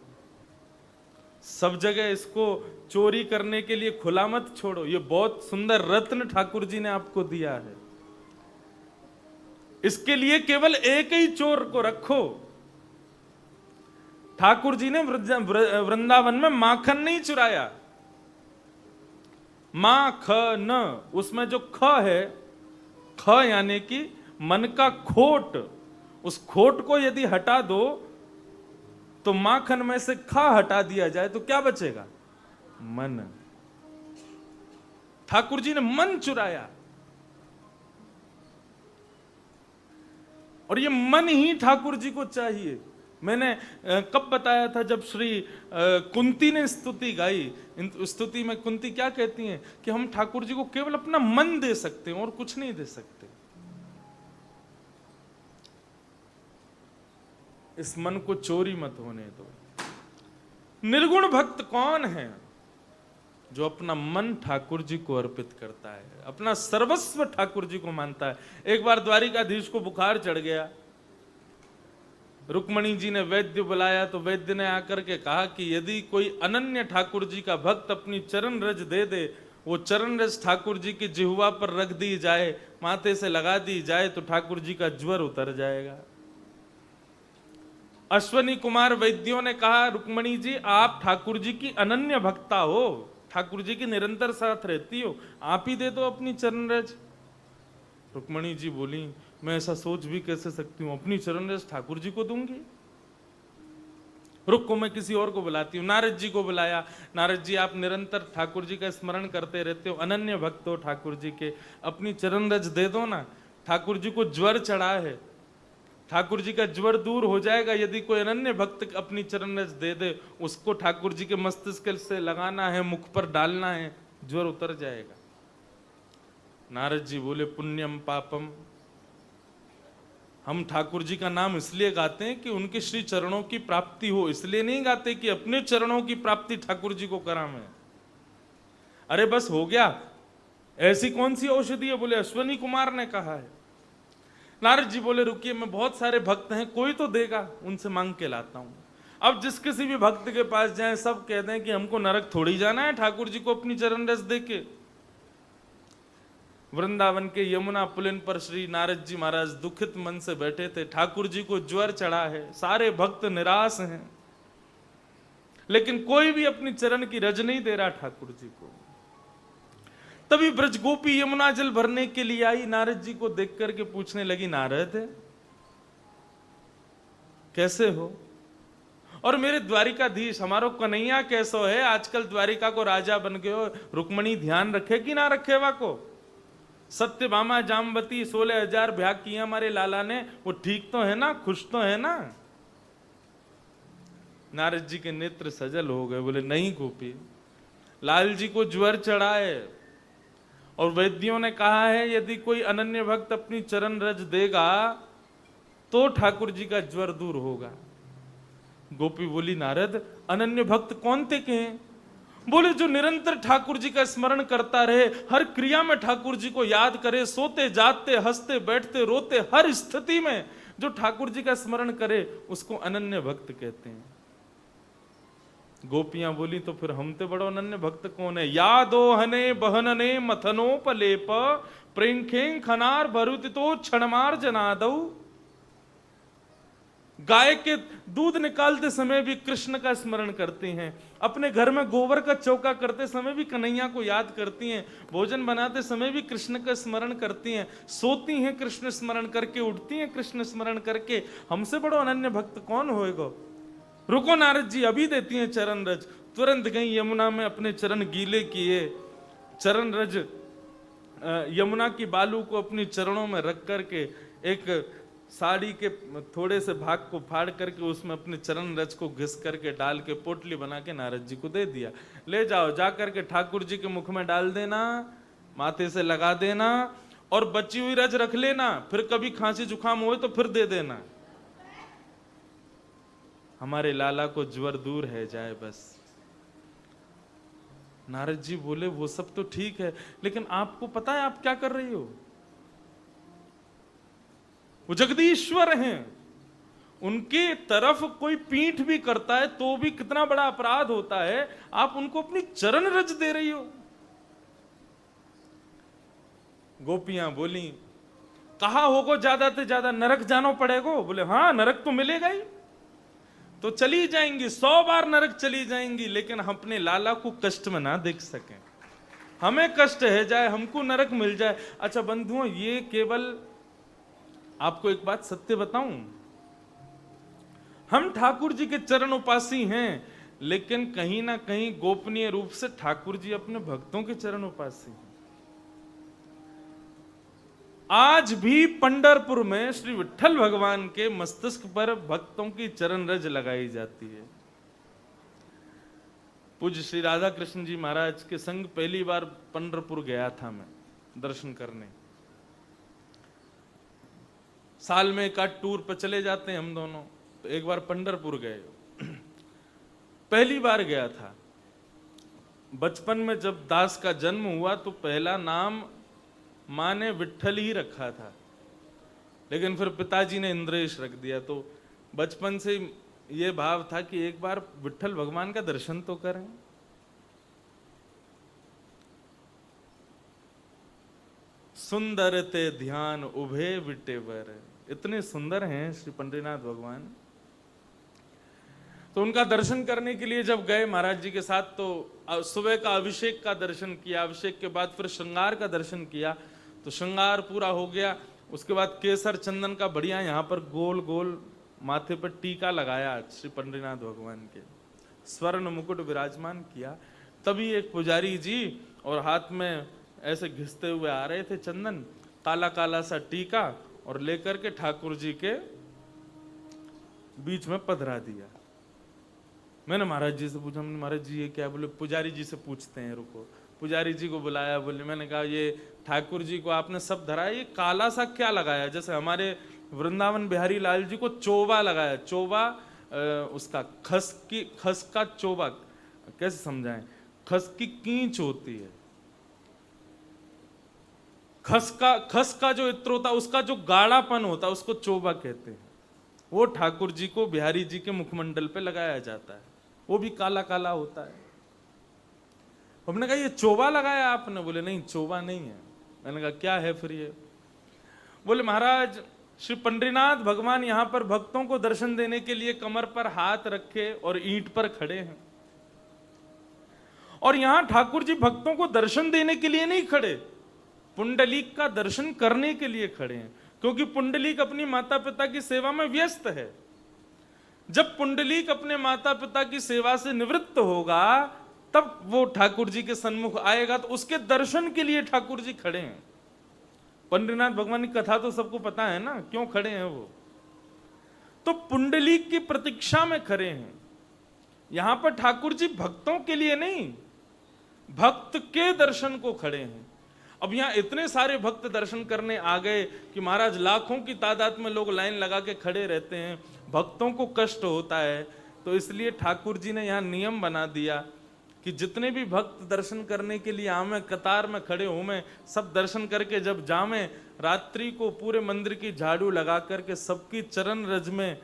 सब जगह इसको चोरी करने के लिए खुला मत छोड़ो। ये बहुत सुंदर रत्न ठाकुर जी ने आपको दिया है, इसके लिए केवल एक ही चोर को रखो। ठाकुर जी ने वृंदावन में माखन नहीं चुराया, माखन, उसमें जो ख है, ख यानी कि मन का खोट, उस खोट को यदि हटा दो तो माखन में से खा हटा दिया जाए तो क्या बचेगा? मन। ठाकुर जी ने मन चुराया, और ये मन ही ठाकुर जी को चाहिए। मैंने कब बताया था, जब श्री कुंती ने स्तुति गाई। स्तुति में कुंती क्या कहती हैं कि हम ठाकुर जी को केवल अपना मन दे सकते हैं और कुछ नहीं दे सकते। इस मन को चोरी मत होने दो। निर्गुण भक्त कौन है? जो अपना मन ठाकुर जी को अर्पित करता है, अपना सर्वस्व ठाकुर जी को मानता है। एक बार द्वारिकाधीश को बुखार चढ़ गया, रुक्मणी जी ने वैद्य बुलाया, तो वैद्य ने आकर के कहा कि यदि कोई अनन्य ठाकुर जी का भक्त अपनी चरण रज दे दे, वो चरण रज ठाकुर जी की जिह्वा पर रख दी जाए, माथे से लगा दी जाए, तो ठाकुर जी का ज्वर उतर जाएगा। अश्वनी कुमार वैद्यों ने कहा, रुक्मणी जी आप ठाकुर जी की अनन्य भक्ता हो, ठाकुर जी की निरंतर साथ रहती हो, आप ही दे दो अपनी चरण रज। रुक्मणी जी बोली, मैं ऐसा सोच भी कैसे सकती हूं, अपनी चरण रज ठाकुर जी को दूंगी? रुक को मैं किसी और को बुलाती हूँ। नारद जी को बुलाया। नारद जी आप निरंतर ठाकुर जी का स्मरण करते रहते हो, अनन्य भक्त हो ठाकुर जी के, अपनी चरण रज दे दो ना। ठाकुर जी को ज्वर चढ़ा है, ठाकुर जी का ज्वर दूर हो जाएगा यदि कोई अनन्य भक्त अपनी चरण रज दे दे। उसको ठाकुर जी के मस्तिष्क से लगाना है, मुख पर डालना है, ज्वर उतर जाएगा। नारद जी बोले, पुण्यम पापम, हम ठाकुर जी का नाम इसलिए गाते हैं कि उनके श्री चरणों की प्राप्ति हो, इसलिए नहीं गाते कि अपने चरणों की प्राप्ति ठाकुर जी को करावें। अरे बस हो गया, ऐसी कौन सी औषधि है? बोले अश्वनी कुमार ने कहा है। नारद जी बोले, रुकिए, मैं बहुत सारे भक्त हैं, कोई तो देगा, उनसे मांग के लाता हूं। अब जिस किसी भी भक्त के पास जाएं, सब कहते हैं कि हमको नरक थोड़ी जाना है ठाकुर जी को अपनी चरण रस दे के। वृंदावन के यमुना पुलिन पर श्री नारद जी महाराज दुखित मन से बैठे थे। ठाकुर जी को ज्वर चढ़ा है, सारे भक्त निराश हैं, लेकिन कोई भी अपनी चरण की रज नहीं दे रहा ठाकुर जी को। तभी ब्रजगोपी यमुना जल भरने के लिए आई, नारद जी को देख करके पूछने लगी, नारद कैसे हो? और मेरे द्वारिकाधीश, हमारो कन्हैया कैसो है? आजकल द्वारिका को राजा बन गए हो, रुक्मणी ध्यान रखे कि ना रखे वा को? सत्यभामा जामवती 16,000 ब्याह किए हमारे लाला ने, वो ठीक तो है ना, खुश तो है ना? नारद जी के नेत्र सजल हो गए। बोले, नहीं गोपी, लाल जी को ज्वर चढ़ा है और वैद्यों ने कहा है यदि कोई अनन्य भक्त अपनी चरण रज देगा तो ठाकुर जी का ज्वर दूर होगा। गोपी बोली, नारद अनन्य भक्त कौन थे के हैं? बोले, जो निरंतर ठाकुर जी का स्मरण करता रहे, हर क्रिया में ठाकुर जी को याद करे, सोते जागते हंसते बैठते रोते हर स्थिति में जो ठाकुर जी का स्मरण करे, उसको अनन्य भक्त कहते हैं। गोपियां बोली, तो फिर हम ते बड़ो अनन्य भक्त कौन है? यादो हने बहनने मथनोपलेप प्रेंखें खनार भरुति तो क्षणमार जनादऊ। गाय के दूध निकालते समय भी कृष्ण का स्मरण करती हैं, अपने घर में गोबर का चौका करते समय भी कन्हैया को याद करती हैं, भोजन बनाते समय भी कृष्ण का स्मरण करती हैं, सोती हैं कृष्ण स्मरण करके, उठती हैं कृष्ण स्मरण करके। हमसे बड़ो अनन्य भक्त कौन होएगा? रुको नारद जी, अभी देती हैं चरण रज। तुरंत गई यमुना में, अपने चरण गीले किए, चरण रज यमुना की बालू को अपनी चरणों में रख करके एक साड़ी के थोड़े से भाग को फाड़ करके उसमें अपने चरण रज को घिस करके डाल के पोटली बना के नारद जी को दे दिया। ले जाओ, जा करके ठाकुर जी के मुख में डाल देना, माथे से लगा देना, और बची हुई रज रख लेना, फिर कभी खांसी जुकाम हो तो फिर दे देना। हमारे लाला को ज्वर दूर है जाए बस। नारद जी बोले वो सब तो ठीक है, लेकिन आपको पता है आप क्या कर रही हो? वो जगदीश्वर हैं, उनकी तरफ कोई पीठ भी करता है तो भी कितना बड़ा अपराध होता है, आप उनको अपनी चरण रज दे रही हो। गोपियां बोली, कहा होगो ज्यादा से ज्यादा नरक जानो पड़ेगा? बोले हाँ, नरक तो मिलेगा ही, तो चली जाएंगी, 100 बार नरक चली जाएंगी, लेकिन हम अपने लाला को कष्ट में ना देख सकें। हमें कष्ट है जाए, हमको नरक मिल जाए। अच्छा बंधुओं, ये केवल आपको एक बात सत्य बताऊं, हम ठाकुर जी के चरण उपासी हैं, लेकिन कहीं ना कहीं गोपनीय रूप से ठाकुर जी अपने भक्तों के चरण उपासी हैं। आज भी पंढरपुर में श्री विठ्ठल भगवान के मस्तिष्क पर भक्तों की चरण रज लगाई जाती है। पूज्य श्री राधा कृष्ण जी महाराज के संग पहली बार पंढरपुर गया था मैं दर्शन करने। साल में एक आध टूर पर चले जाते हैं हम दोनों, तो एक बार पंढरपुर गए। पहली बार गया था। बचपन में जब दास का जन्म हुआ तो पहला नाम माँ ने विठ्ठल ही रखा था, लेकिन फिर पिताजी ने इंद्रेश रख दिया। तो बचपन से ये भाव था कि एक बार विठ्ठल भगवान का दर्शन तो करें। सुंदर ते ध्यान उभे विटेवर, इतने सुंदर हैं श्री पंडरीनाथ भगवान। तो उनका दर्शन करने के लिए जब गए महाराज जी के साथ, तो सुबह का अभिषेक का दर्शन किया, अभिषेक के बाद फिर श्रृंगार का दर्शन किया, तो श्रृंगार पूरा हो गया। उसके बाद केसर चंदन का बढ़िया यहाँ पर गोल गोल माथे पर टीका लगाया श्री पंडरीनाथ भगवान के, स्वर्ण मुकुट विराजमान किया। तभी एक पुजारी जी और हाथ में ऐसे घिसते हुए आ रहे थे चंदन, काला काला सा टीका, और लेकर के ठाकुर जी के बीच में पधरा दिया। मैंने महाराज जी से पूछा, महाराज जी ये क्या? बोले पुजारी जी से पूछते हैं, रुको। पुजारी जी को बुलाया, बोले, मैंने कहा ये ठाकुर जी को आपने सब धरा, ये काला सा क्या लगाया? जैसे हमारे वृंदावन बिहारी लाल जी को चोबा लगाया, चोबा उसका खस का चोबा, कैसे समझाएं? खस की कींच होती है, खस का जो इत्र होता है उसका जो गाढ़ापन होता है उसको चोबा कहते हैं। वो ठाकुर जी को बिहारी जी के मुखमंडल पे लगाया जाता है, वो भी काला काला होता है। हमने कहा ये चोबा लगाया आपने? बोले नहीं, चोबा नहीं है। मैंने कहा क्या है फिर ये? बोले महाराज श्री पंडरीनाथ भगवान यहाँ पर भक्तों को दर्शन देने के लिए कमर पर हाथ रखे और ईंट पर खड़े हैं, और यहां ठाकुर जी भक्तों को दर्शन देने के लिए नहीं खड़े, पुंडलीक का दर्शन करने के लिए खड़े हैं, क्योंकि पुंडलीक अपनी माता पिता की सेवा में व्यस्त है। जब पुंडलीक अपने माता पिता की सेवा से निवृत्त होगा तब वो ठाकुर जी के सन्मुख आएगा, तो उसके दर्शन के लिए ठाकुर जी खड़े हैं। पंडरीनाथ भगवान की कथा तो सबको पता है ना, क्यों खड़े हैं वो? तो पुंडलीक की प्रतीक्षा में खड़े हैं। यहां पर ठाकुर जी भक्तों के लिए नहीं, भक्त के दर्शन को खड़े हैं। अब यहां इतने सारे भक्त दर्शन करने आ गए कि महाराज लाखों की तादाद में लोग लाइन लगा के खड़े रहते हैं, भक्तों को कष्ट होता है। तो इसलिए ठाकुर जी ने यहां नियम बना दिया कि जितने भी भक्त दर्शन करने के लिए आवे, कतार में खड़े हो में, सब दर्शन करके जब जावे, रात्रि को पूरे मंदिर की झाड़ू लगा करके सबकी चरण रज में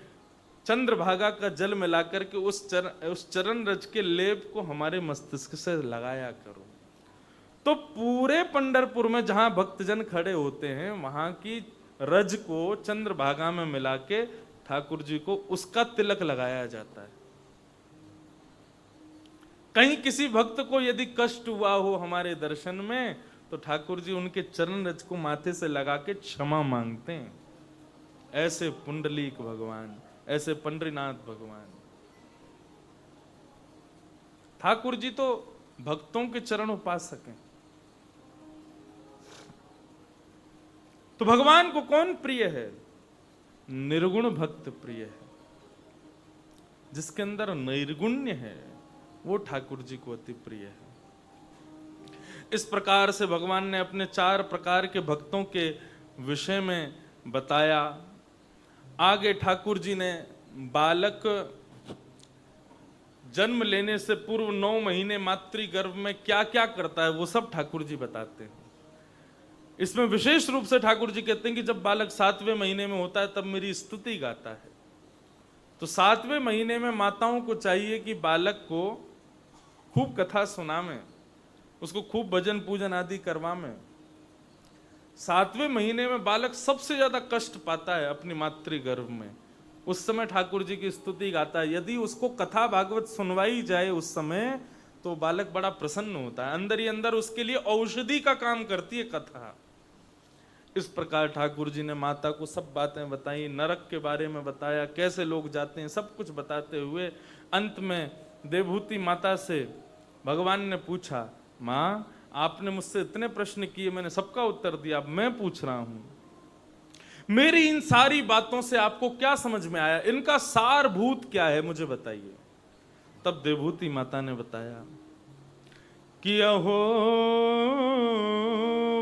चंद्रभागा का जल मिला करके उस चरण रज के लेप को हमारे मस्तिष्क से लगाया करो। तो पूरे पंढरपुर में जहां भक्तजन खड़े होते हैं वहां की रज को चंद्रभागा में मिला के ठाकुर जी को उसका तिलक लगाया जाता है। कहीं किसी भक्त को यदि कष्ट हुआ हो हमारे दर्शन में, तो ठाकुर जी उनके चरण रज को माथे से लगा के क्षमा मांगते हैं। ऐसे पुंडलीक भगवान, ऐसे पंडरीनाथ भगवान। ठाकुर जी तो भक्तों के चरण उपासक हैं। तो भगवान को कौन प्रिय है? निर्गुण भक्त प्रिय है। जिसके अंदर नैर्गुण्य है वो ठाकुर जी को अति प्रिय है। इस प्रकार से भगवान ने अपने 4 प्रकार के भक्तों के विषय में बताया। आगे ठाकुर जी ने बालक जन्म लेने से पूर्व 9 महीने मातृगर्भ में क्या क्या करता है वो सब ठाकुर जी बताते हैं। इसमें विशेष रूप से ठाकुर जी कहते हैं कि जब बालक 7वें महीने में होता है तब मेरी स्तुति गाता है। तो 7वें महीने में माताओं को चाहिए कि बालक को खूब कथा सुनावें, उसको खूब भजन पूजन आदि करवावें। 7वें महीने में बालक सबसे ज्यादा कष्ट पाता है अपनी मातृगर्भ में। उस समय ठाकुर जी की स्तुति गाता है। यदि उसको कथा भागवत सुनवाई जाए उस समय तो बालक बड़ा प्रसन्न होता है। अंदर ही अंदर उसके लिए औषधि का काम करती है कथा। इस प्रकार ठाकुर जी ने माता को सब बातें बताई, नरक के बारे में बताया, कैसे लोग जाते हैं, सब कुछ बताते हुए अंत में देवहूति माता से भगवान ने पूछा, माँ आपने मुझसे इतने प्रश्न किए, मैंने सबका उत्तर दिया, अब मैं पूछ रहा हूं मेरी इन सारी बातों से आपको क्या समझ में आया, इनका सारभूत क्या है, मुझे बताइए। तब देवहूति माता ने बताया कि अहो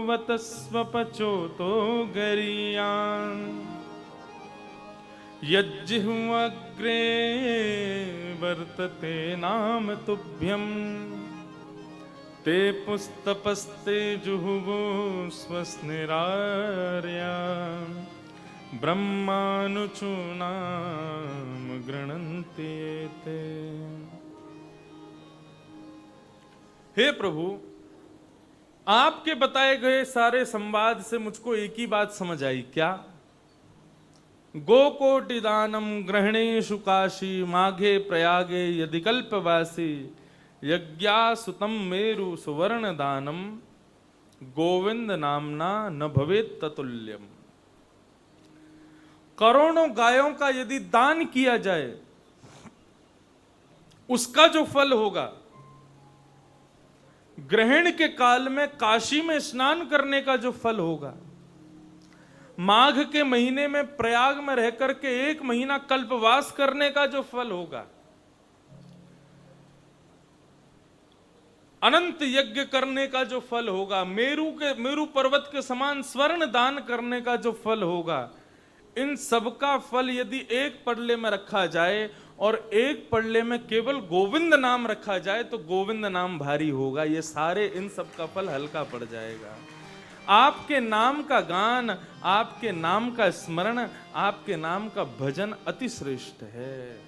वतस्वपचोतो गरियान् यज्जिह्वाग्रे वर्तते नाम तुभ्यं ते पुस्तपस्ते जुहुवो स्वस्निरार्या ब्रह्मानुचूनाम गृह्णन्ति ते। हे प्रभु, आपके बताए गए सारे संवाद से मुझको एक ही बात समझ आई। क्या? गोकोटि दानम ग्रहणेषु काशी माघे प्रयागे यदि कल्पवासी यज्ञासुतम मेरु सुवर्ण दानम गोविंद नामना न भवेत ततुल्यम। करोड़ों गायों का यदि दान किया जाए उसका जो फल होगा, ग्रहण के काल में काशी में स्नान करने का जो फल होगा, माघ के महीने में प्रयाग में रह करके 1 महीना कल्पवास करने का जो फल होगा, अनंत यज्ञ करने का जो फल होगा, मेरु पर्वत के समान स्वर्ण दान करने का जो फल होगा, इन सबका फल यदि एक पड़ले में रखा जाए और एक पड़ले में केवल गोविंद नाम रखा जाए तो गोविंद नाम भारी होगा। ये सारे इन सब का फल हल्का पड़ जाएगा। आपके नाम का गान, आपके नाम का स्मरण, आपके नाम का भजन अति श्रेष्ठ है।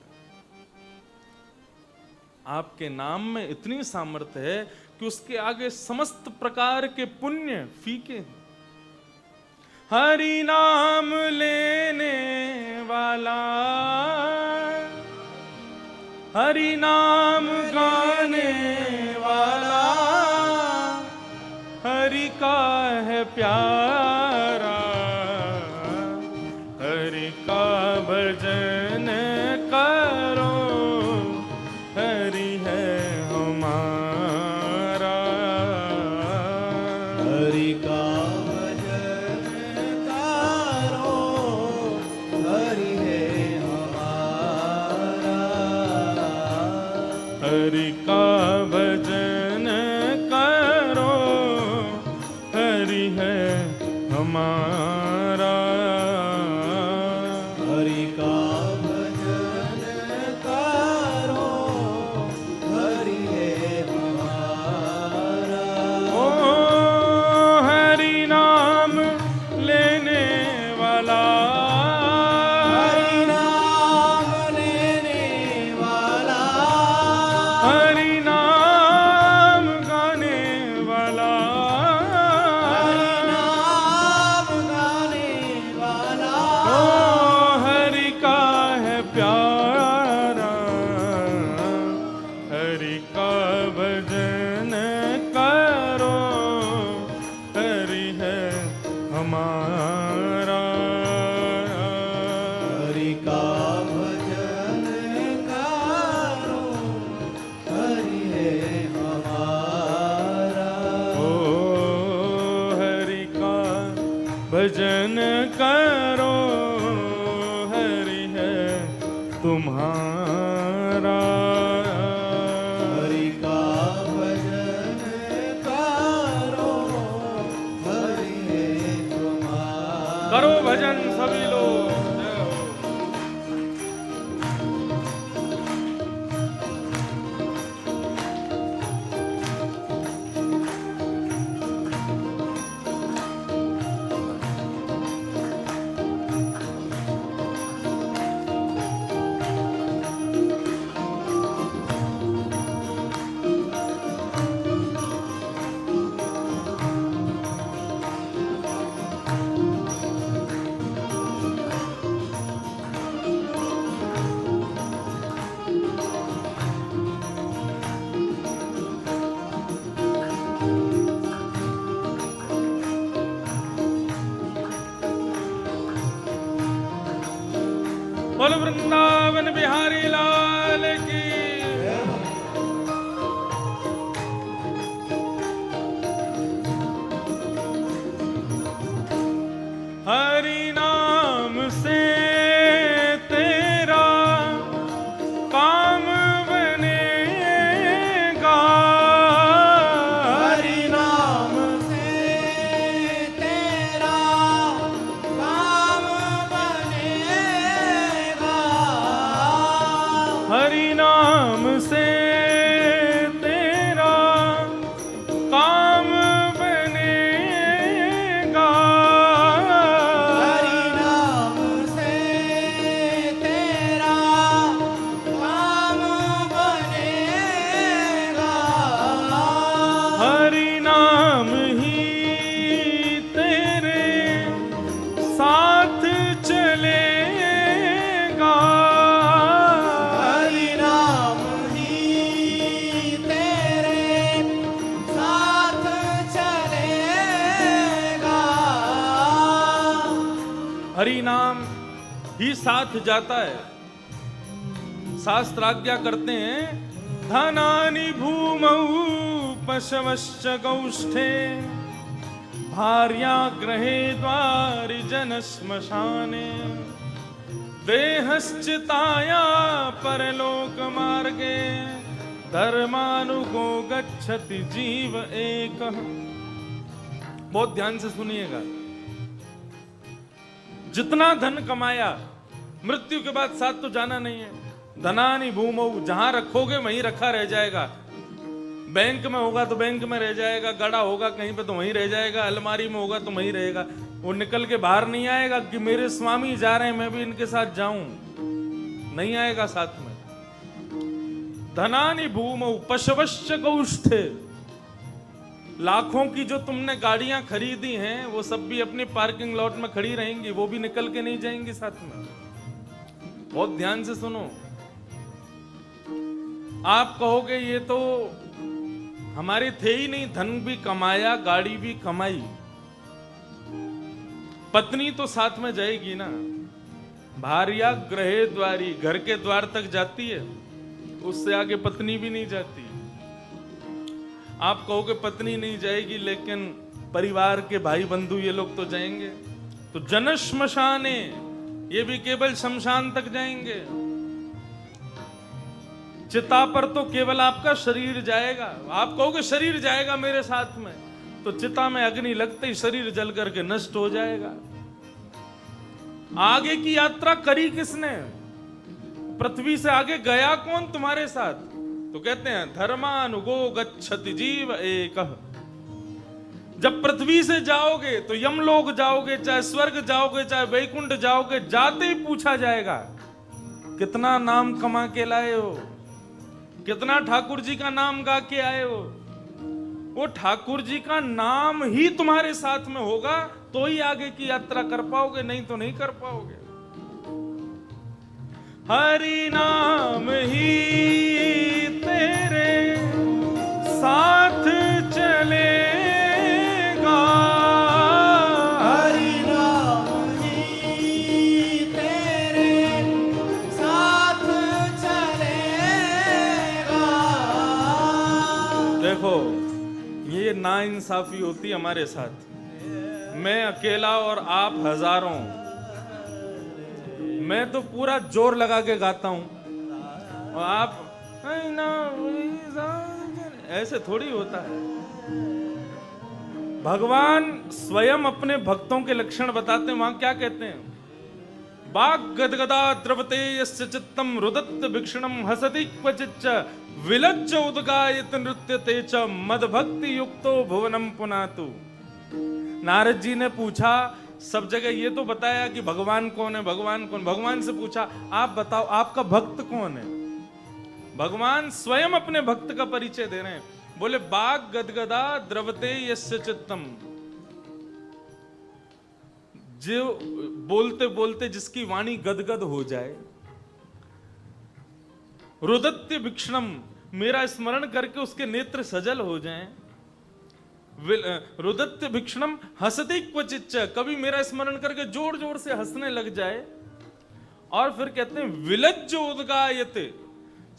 आपके नाम में इतनी सामर्थ्य है कि उसके आगे समस्त प्रकार के पुण्य फीके हैं। हरि नाम लेने वाला, हरि नाम गाने वाला, हरि का है प्यारा, हरि का भजन करो, हरि है हमारा, हरि का भजन करो, हरि है हमारा, हरि का भजन करो, हरि है हमारा, हरि का भजन करो, हरि है हमारा। ओ हरि नाम लेने वाला, हरि नाम लेने वाला, हरि नाम गाने वाला, हरि नाम गाने हरि का भजन करो, हरि है हमारा। ओ हरि का भजन करो, हरि है तुम्हारा। हरि का भजन करो, हरि है तुम्हारा। करो भजन सभी लोग। जय हो। बोल वृंदावन बिहारी लाल की। हरि नाम से तेरा काम बनेगा। हरि नाम से तेरा काम बनेगा। हरि नाम से तेरा काम बनेगा। हरि नाम से तेरा काम बनेगा। हरि नाम ही तेरे साथ चलेगा। हरि नाम ही तेरे साथ चलेगा। हरि नाम ही साथ जाता है। शास्त्र आज्ञा करते हैं, धनानि भूमौ पशवश्च गौष्ठे, भार्या गृहे द्वारि जन श्मशाने, देहश्चिताया परलोक मार्गे, धर्मानुगो गच्छति जीव एकः। बहुत ध्यान से सुनिएगा। जितना धन कमाया, मृत्यु के बाद साथ तो जाना नहीं है। धनानि भूमौ, जहां रखोगे वहीं रखा रह जाएगा। बैंक में होगा तो बैंक में रह जाएगा, गड़ा होगा कहीं पे तो वहीं रह जाएगा, अलमारी में होगा तो वहीं रहेगा। वो निकल के बाहर नहीं आएगा कि मेरे स्वामी जा रहे हैं मैं भी इनके साथ जाऊं, नहीं आएगा साथ में। धनानि भूमौ पशवश्च गौष्ठे, लाखों की जो तुमने गाड़ियां खरीदी हैं वो सब भी अपनी पार्किंग लॉट में खड़ी रहेंगी, वो भी निकल के नहीं जाएंगी साथ में। बहुत ध्यान से सुनो। आप कहोगे ये तो हमारे थे ही नहीं, धन भी कमाया गाड़ी भी कमाई, पत्नी तो साथ में जाएगी ना। भार्या गृहे द्वारी, घर के द्वार तक जाती है, उससे आगे पत्नी भी नहीं जाती। आप कहोगे पत्नी नहीं जाएगी लेकिन परिवार के भाई बंधु ये लोग तो जाएंगे। तो जन श्मशाने, ये भी केवल शमशान तक जाएंगे। चिता पर तो केवल आपका शरीर जाएगा। आप कहोगे शरीर जाएगा मेरे साथ में, तो चिता में अग्नि लगते ही शरीर जल करके नष्ट हो जाएगा। आगे की यात्रा करी किसने? पृथ्वी से आगे गया कौन तुम्हारे साथ? तो कहते हैं धर्मानुगो गच्छति जीव एकः। जब पृथ्वी से जाओगे तो यमलोक जाओगे, चाहे स्वर्ग जाओगे, चाहे वैकुंठ जाओगे, जाते ही पूछा जाएगा कितना नाम कमा के लाए हो, कितना ठाकुर जी का नाम गा के आए हो। वो ठाकुर जी का नाम ही तुम्हारे साथ में होगा तो ही आगे की यात्रा कर पाओगे, नहीं तो नहीं कर पाओगे। हरि नाम ही तेरे साथ चलेगा। हरि नाम नाइंसाफी होती हमारे साथ। मैं अकेला और आप हजारों, मैं तो पूरा जोर लगा के गाता हूं और आप ऐसे थोड़ी होता है। भगवान स्वयं अपने भक्तों के लक्षण बताते हैं। वहां क्या कहते हैं? वाग गदगदा द्रवते यस्य चित्तम रुदत्त भिक्षणम हसति क्वचिच्च विलज्ज उद्गायत नृत्यते च मदभक्ति युक्तो भुवनम पुनातु। नारद जी ने पूछा, सब जगह ये तो बताया कि भगवान कौन है, भगवान कौन। भगवान से पूछा, आप बताओ आपका भक्त कौन है। भगवान स्वयं अपने भक्त का परिचय दे रहे हैं। बोले बाग गदगदा द्रवते यस्य चित्तम, जो बोलते बोलते जिसकी वाणी गदगद हो जाए। रुदत्य भिक्षणम, मेरा स्मरण करके उसके नेत्र सजल हो जाएं। रुदत्य भिक्षणम हसति क्वचिच्च, कभी मेरा स्मरण करके जोर जोर से हंसने लग जाए। और फिर कहते हैं विलज्ज उद्गायते,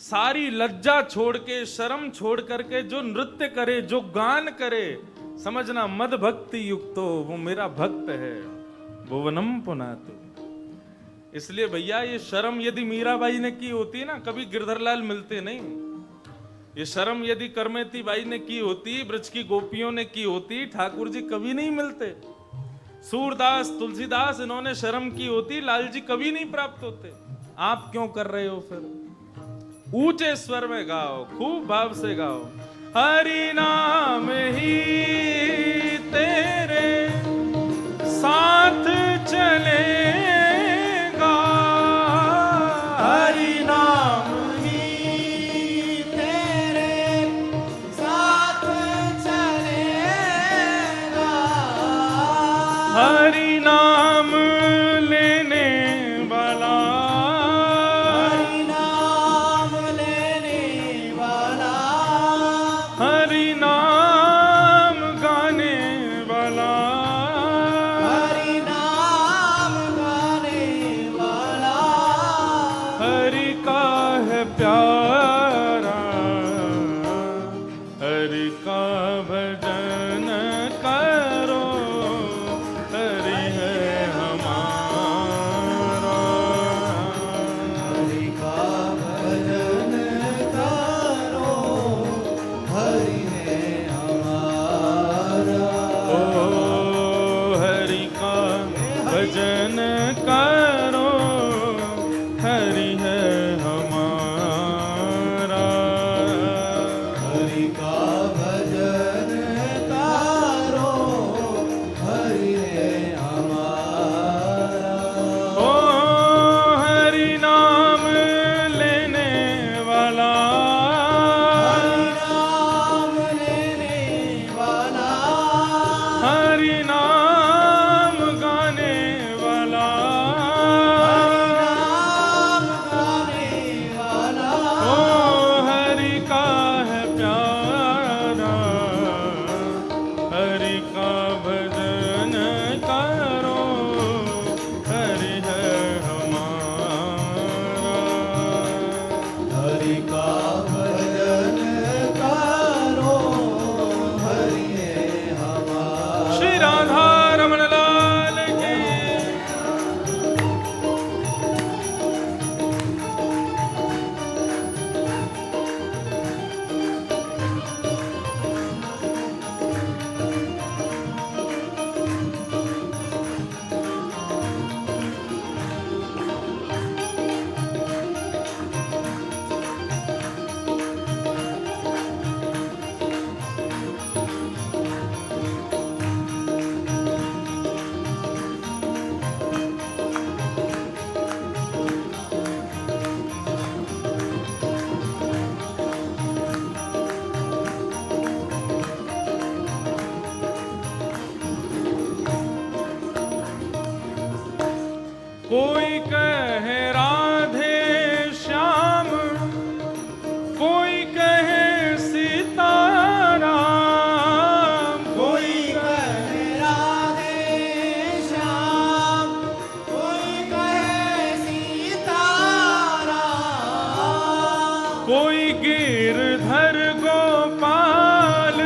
सारी लज्जा छोड़ के, शर्म छोड़ करके जो नृत्य करे, जो गान करे, समझना मद भक्ति युक्तो, वो मेरा भक्त है। भुवनम पुनातु। इसलिए भैया ये शर्म यदि मीराबाई ने की होती ना, कभी गिरधरलाल मिलते नहीं। ये शर्म यदि करमेती बाई ने की होती, ब्रज की गोपियों ने की होती, ठाकुर जी कभी नहीं मिलते। सूरदास, तुलसीदास, इन्होंने शर्म की होती, लाल जी कभी नहीं प्राप्त होते। आप क्यों कर रहे हो फिर? ऊंचे स्वर में गाओ, खूब भाव से गाओ। हरि नाम ही तेरे साथ चलेगा, हरि नाम ही तेरे साथ चलेगा। हरि नाम लेने वाला, हरि नाम लेने वाला, हरि नाम गाने वाला, हरि नाम गाने वाला, हरि का है प्यारा, हरि का भजन करो, हरि है हमारा। हरि का भजन करो, हरि है हमारा। ओ हरि का भजन करो, हरि है हमारा। हरि का भजन करो, हरि है हमारा। ओ हरि नाम लेने वाला, हरि नाम लेने वाला, हरि नाम गाने वाला, नाम गाने वाला, ओ हरि का है प्यारा, हरि का भजन करो, हरि है हमारा। हरि का भजन करो, हरि है हमारा। श्री राधा रमण लाल की। कोई कहे राधे श्याम, कोई कहे सीताराम, कोई कहे राधे श्याम, कोई कहे सीताराम। कोई गिरधर गोपाल,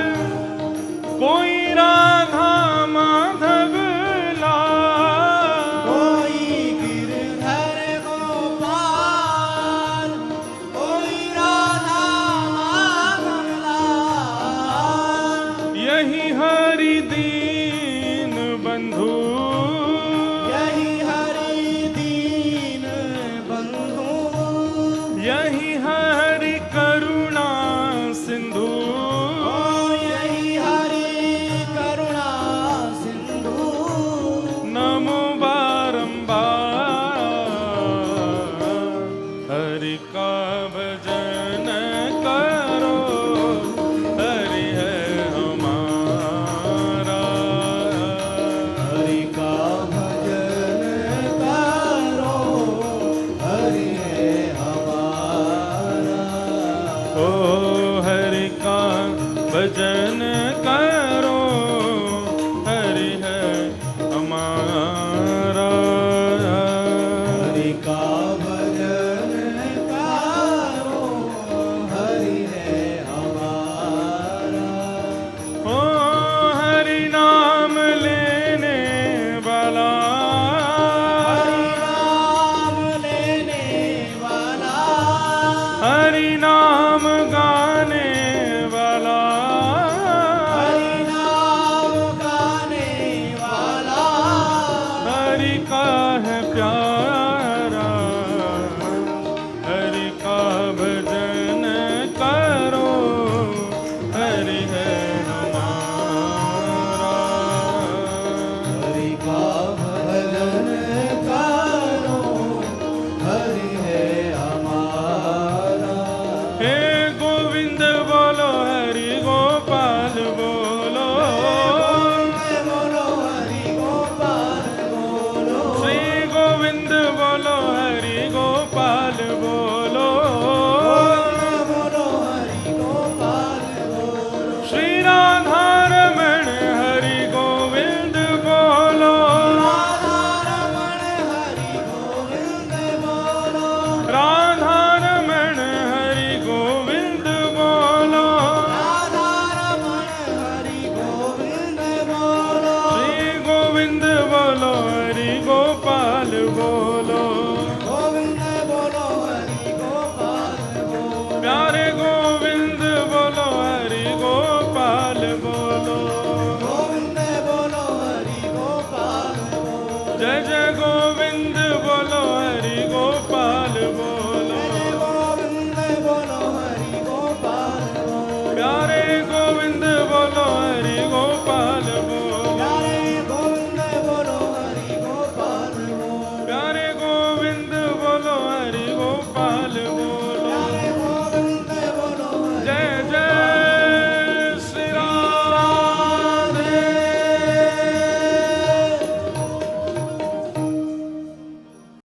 जय जय गोविंद बोलो